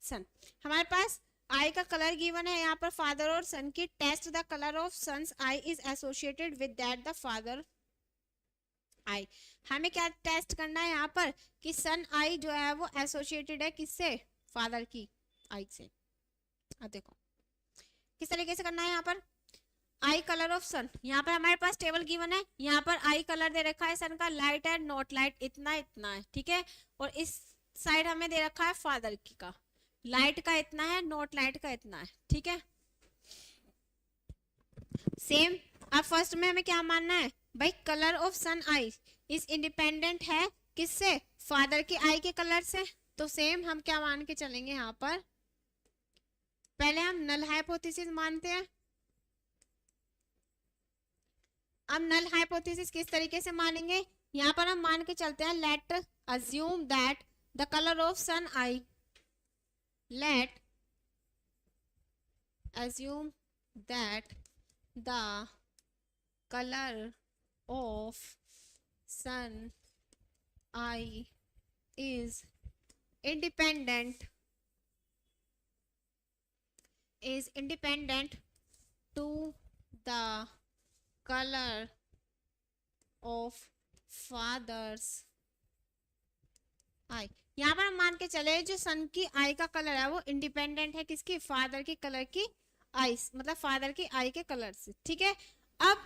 son. हमारे पास आई का कलर गिवन है यहाँ पर फादर और सन की। Test the colour of son's eye is associated with that the father eye. हमें क्या टेस्ट करना है यहाँ पर कि सन आई जो है वो एसोसिएटेड है किससे, फादर की आई से। अब देखो किस तरीके से करना है यहाँ पर, आई कलर ऑफ सन, यहाँ पर हमारे पास टेबल गिवन है, यहाँ पर आई कलर दे रखा है सन का, लाइट है नॉट लाइट, इतना इतना है, ठीक है। और इस साइड हमें दे रखा है फादर की का, लाइट का इतना है नॉट लाइट का इतना है, ठीक है। सेम अब फर्स्ट में हमें क्या मानना है भाई, colour of son eye is independent है किससे, फादर की आई के कलर से। तो सेम हम क्या मान के चलेंगे यहाँ पर, पहले हम नल हाइपोथेसिस मानते हैं। अब नल हाइपोथेसिस किस तरीके से मानेंगे, यहाँ पर हम मान के चलते हैं let assume that the colour of son eye, let assume that the color of sun I is independent to the color of father's आई। यहाँ पर हम मान के चले जो सन की आई का कलर है वो इंडिपेंडेंट है किसकी, फादर की कलर की आई, मतलब फादर की आई के कलर से, ठीक है। अब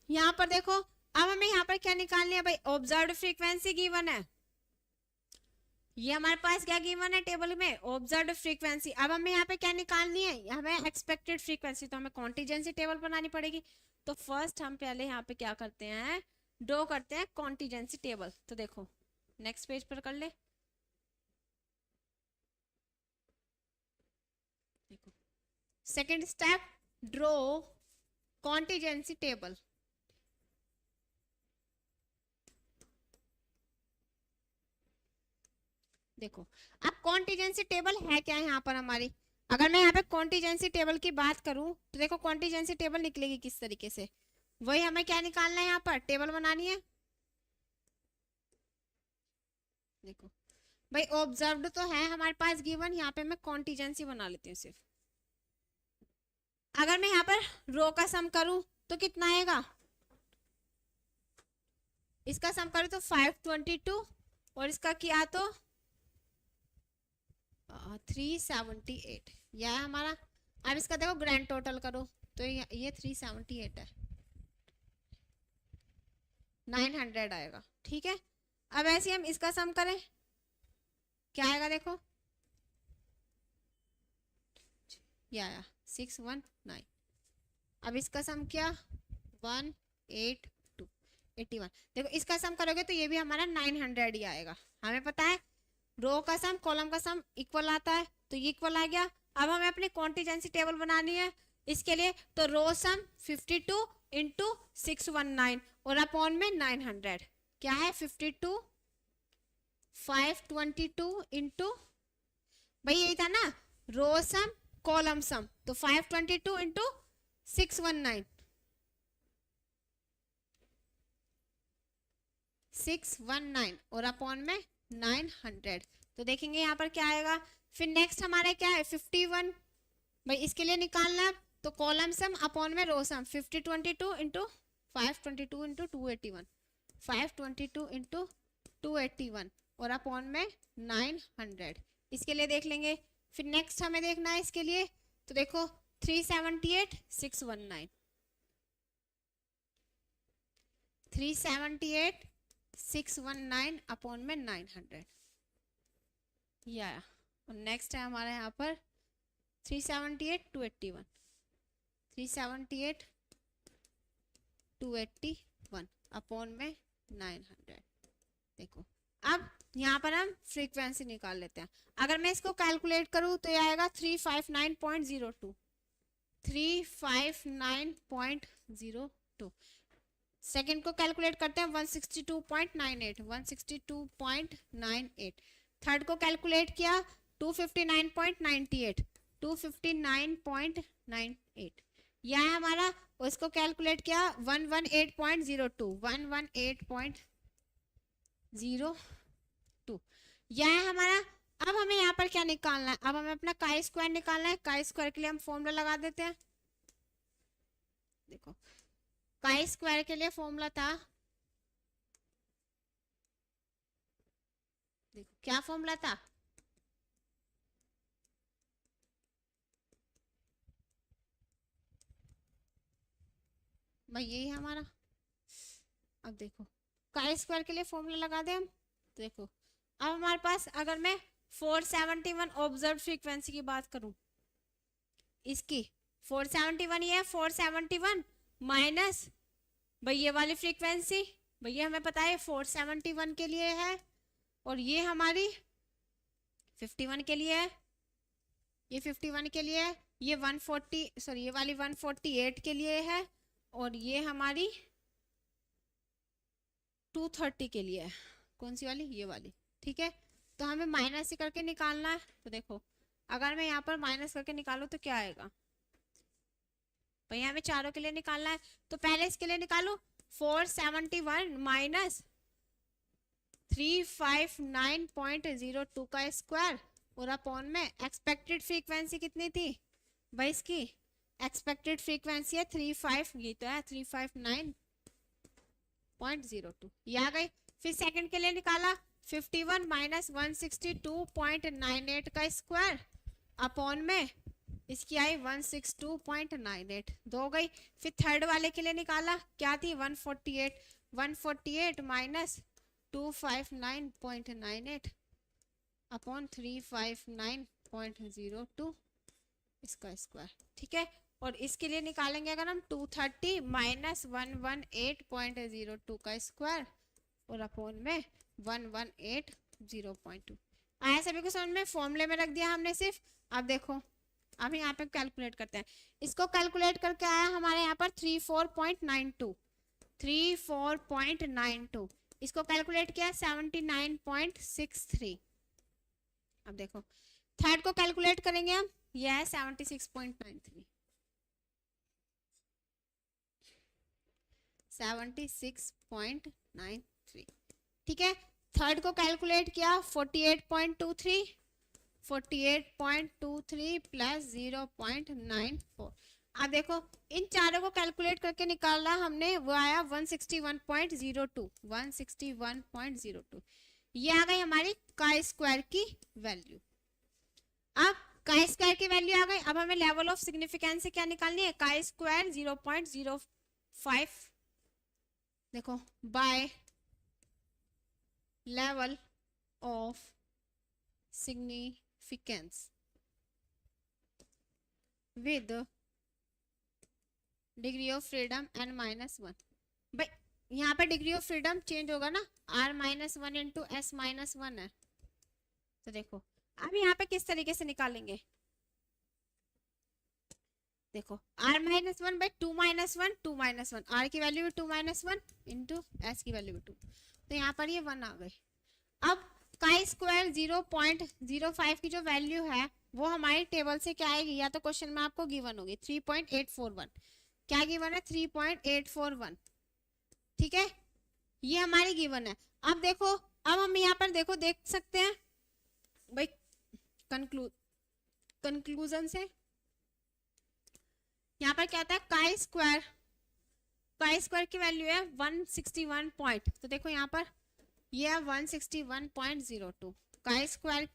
यहाँ पर देखो, अब हमें यहाँ पर क्या निकालनी है भाई, ऑब्जर्व्ड फ्रीक्वेंसी गिवन है, ये हमारे पास क्या गिवन है टेबल में, ऑब्जर्व्ड फ्रीक्वेंसी। अब हमें यहाँ पे क्या निकालनी है, हमें एक्सपेक्टेड फ्रीक्वेंसी, तो हमें कॉन्टिजेंसी टेबल बनानी पड़ेगी। तो फर्स्ट हम पहले यहाँ पे क्या करते हैं, ड्रॉ करते हैं कॉन्टिजेंसी टेबल। तो देखो नेक्स्ट पेज पर कर ले, second step draw contingency table. देखो अब कॉन्टिजेंसी टेबल है क्या यहाँ पर हमारी, अगर मैं यहाँ पे कॉन्टिजेंसी टेबल की बात करूं तो देखो कॉन्टिजेंसी टेबल निकलेगी किस तरीके से, वही हमें क्या निकालना है, यहाँ पर टेबल बनानी है। देखो भाई ऑब्जर्व्ड तो है हमारे पास गिवन, यहाँ पे मैं कॉन्टिजेंसी बना लेती हूँ सिर्फ। अगर मैं यहाँ पर रो का सम करूं तो कितना आएगा, इसका सम करूं तो 522 और इसका किया तो 378, यह है हमारा। अब इसका देखो ग्रैंड टोटल करो तो ये 378 है, 900 आएगा, ठीक है। अब ऐसे हम इसका सम करें क्या आएगा, देखो या 619। अब इसका सम क्या 182 81। देखो इसका सम करोगे तो ये भी हमारा 900 ही आएगा। हमें पता है रो का सम कॉलम का सम इक्वल आता है, तो ये इक्वल आ गया। अब हमें अपनी कॉन्टीजेंसी टेबल बनानी है इसके लिए, तो रो सम 52 इंटू 619 और अपॉन में 900 क्या है 52 522 इंटू, भाई यही था ना रो सम कॉलम सम, तो 522 इंटू 619 619 और अपॉन में 900। तो देखेंगे यहाँ पर क्या आएगा। फिर नेक्स्ट हमारा क्या है 51, भाई इसके लिए निकालना है तो कॉलम सम अपॉन में रो सम 5022 इंटू 522 इंटू 281 522 इंटू 281 और अपॉन में 900। इसके लिए देख लेंगे। फिर नेक्स्ट हमें देखना है इसके लिए, तो देखो 378 619 378 619 अपॉन में 900 या। और नेक्स्ट है हमारा यहाँ पर 378 281 378 281 अपॉन में 900। देखो अब यहाँ पर हम फ्रीक्वेंसी निकाल लेते हैं। अगर मैं इसको कैलकुलेट करूँ तो ये आएगा 359.02 359.02। सेकंड को कैलकुलेट करते हैं 162.98 162.98। थर्ड को कैलकुलेट किया 259.98 259.98 यह है हमारा। उसको कैलकुलेट किया 118.02 118.02 यह है हमारा। अब हमें यहाँ पर क्या निकालना है, अब हमें अपना काई स्क्वायर निकालना है। काई स्क्वायर के लिए हम फॉर्मूला लगा देते हैं। देखो काई स्क्वायर के लिए फॉर्मूला था, देखो क्या फॉर्मूला था, भाई यही है हमारा। अब देखो काई स्क्वायर के लिए फॉर्मूला लगा दें हम। देखो अब हमारे पास अगर मैं 471 ऑब्जर्व फ्रीक्वेंसी की बात करूं, इसकी 471 ये है 471 माइनस भाई ये वाली फ्रीक्वेंसी, भैया हमें पता है 471 के लिए है और ये हमारी 51 के लिए है, ये 51 के लिए है, ये 140 सॉरी ये वाली 148 के लिए है और ये हमारी 230 के लिए है। कौन सी वाली, ये वाली, ठीक है। तो हमें माइनस ही करके निकालना है। तो देखो अगर मैं यहाँ पर माइनस करके निकालूं तो क्या आएगा, भैया हमें चारों के लिए निकालना है। तो पहले इसके लिए निकालो 471 माइनस 359.02 का स्क्वायर और अपॉन में एक्सपेक्टेड फ्रीक्वेंसी कितनी थी भाई, इसकी एक्सपेक्टेड फ्रीक्वेंसी है 35, ये तो है 359.02 ये आ गई। फिर सेकंड के लिए निकाला 51 माइनस 162.98 का स्क्वायर अपॉन में इसकी आई 162.98 दो गई। फिर थर्ड वाले के लिए निकाला क्या थी 148 माइनस 259.98 अपॉन 359.02 इसका स्क्वायर, ठीक है। और इसके लिए निकालेंगे अगर हम 230 माइनस 118.02 का स्क्वायर और अपॉन में 118.0.2 आया सभी को समझ में। फॉर्मूले में रख दिया हमने सिर्फ। अब देखो अब यहाँ पे कैलकुलेट करते हैं। इसको कैलकुलेट करके आया हमारे यहाँ पर 34.92 इसको कैलकुलेट किया 79.63। अब देखो थर्ड को कैलकुलेट करेंगे हम, यह है 76.93 76.93, ठीक है। थर्ड को कैलकुलेट किया 48.23 प्लस 0.94। अब देखो इन चारों को कैलकुलेट करके निकाला हमने, वो आया 161.02 ये आ गई हमारी काई स्क्वायर की वैल्यू। अब काई स्क्वायर की वैल्यू आ गई। अब हमें लेवल ऑफ सिग्निफिकेंस से क्या निकालनी है, काई स्क्वायर 0.05 देखो by level of significance with degree of freedom n -1। भाई यहाँ पे डिग्री ऑफ फ्रीडम चेंज होगा ना, r -1 इंटू s -1 है। तो देखो अब यहाँ पे किस तरीके से निकालेंगे, देखो r -1 बाई 2 -1 2 -1, r की वैल्यू भी 2 -1 इंटू s की वैल्यू भी 2, तो यहाँ पर ये 1 आ गई। अब काई स्क्वायर 0.05 की जो वैल्यू है वो हमारी टेबल से क्या आएगी, या तो क्वेश्चन में आपको गिवन होगी 3.841, क्या गिवन है 3.841, ठीक है, ये हमारी गिवन है। अब देखो, अब हम यहाँ पर देखो देख सकते हैं भाई कंक्लूजन से यहाँ पर क्या आता है, काई स्क्वायर की वैल्यू है 161 पॉइंट, तो देखो यहाँ पर ये है 161.02, काई स्क्वायर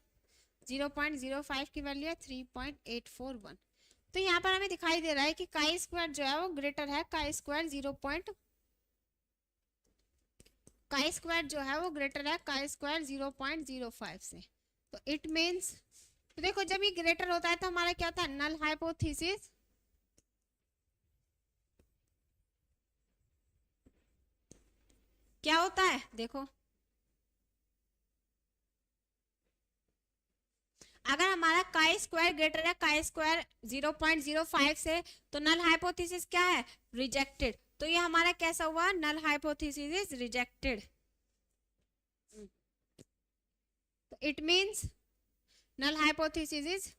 0.05 की वैल्यू है 3.841, तो यहाँ पर हमें दिखाई दे रहा है कि काई स्क्वायर जो है वो ग्रेटर है काई स्क्वायर 0.05 से, तो इट मीन्स, तो देखो जब ये ग्रेटर होता है तो हमारा क्या होता है, नल हाइपोथेसिस क्या होता है, देखो अगर हमारा काई स्क्वायर ग्रेटर है काई स्क्वायर 0.05 से, तो नल हाइपोथेसिस क्या है, रिजेक्टेड, तो ये हमारा कैसा हुआ, नल हाइपोथेसिस इज रिजेक्टेड, तो it means null hypothesis is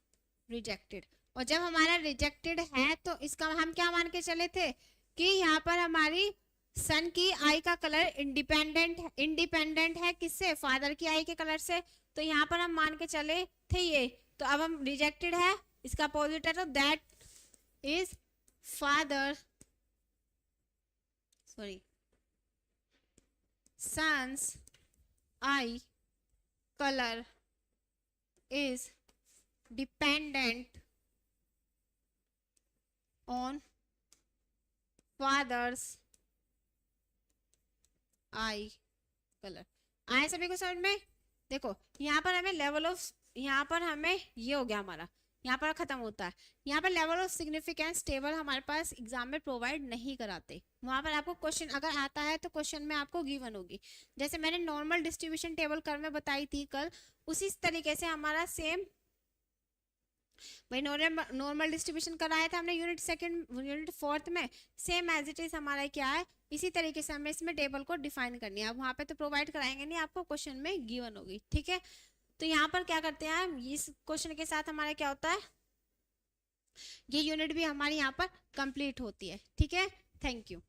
rejected. और जब हमारा रिजेक्टेड है तो इसका हम क्या मान के चले थे कि यहाँ पर हमारी सन की आई का कलर इंडिपेंडेंट है किससे, फादर की आई के कलर से, तो यहाँ पर हम मान के चले थे ये, तो अब हम रिजेक्टेड है, इसका अपोजिट है, तो that is father son's eye colour is dependent on father's eye color। आए सभी को समझ में, देखो यहाँ पर हमें लेवल ऑफ, यहाँ पर हमें ये हो गया हमारा, यहाँ पर खत्म होता है, यहाँ पर लेवल ऑफ सिग्निफिकेंस टेबल हमारे पास एग्जाम में प्रोवाइड नहीं कराते, वहां पर आपको क्वेश्चन अगर आता है तो क्वेश्चन में आपको गिवन होगी, जैसे मैंने नॉर्मल डिस्ट्रीब्यूशन टेबल कर में बताई थी कल, उसी तरीके से हमारा सेम भाई नॉर्मल डिस्ट्रीब्यूशन कराया था हमने यूनिट 4 में, सेम एज इट इज हमारा क्या है, इसी तरीके से हमें इसमें टेबल को डिफाइन करनी है, अब वहां पे तो प्रोवाइड कराएंगे नहीं, आपको क्वेश्चन में गिवन होगी, ठीक है। तो यहाँ पर क्या करते हैं, इस क्वेश्चन के साथ हमारा क्या होता है, ये यूनिट भी हमारी यहाँ पर कंप्लीट होती है, ठीक है। Thank you.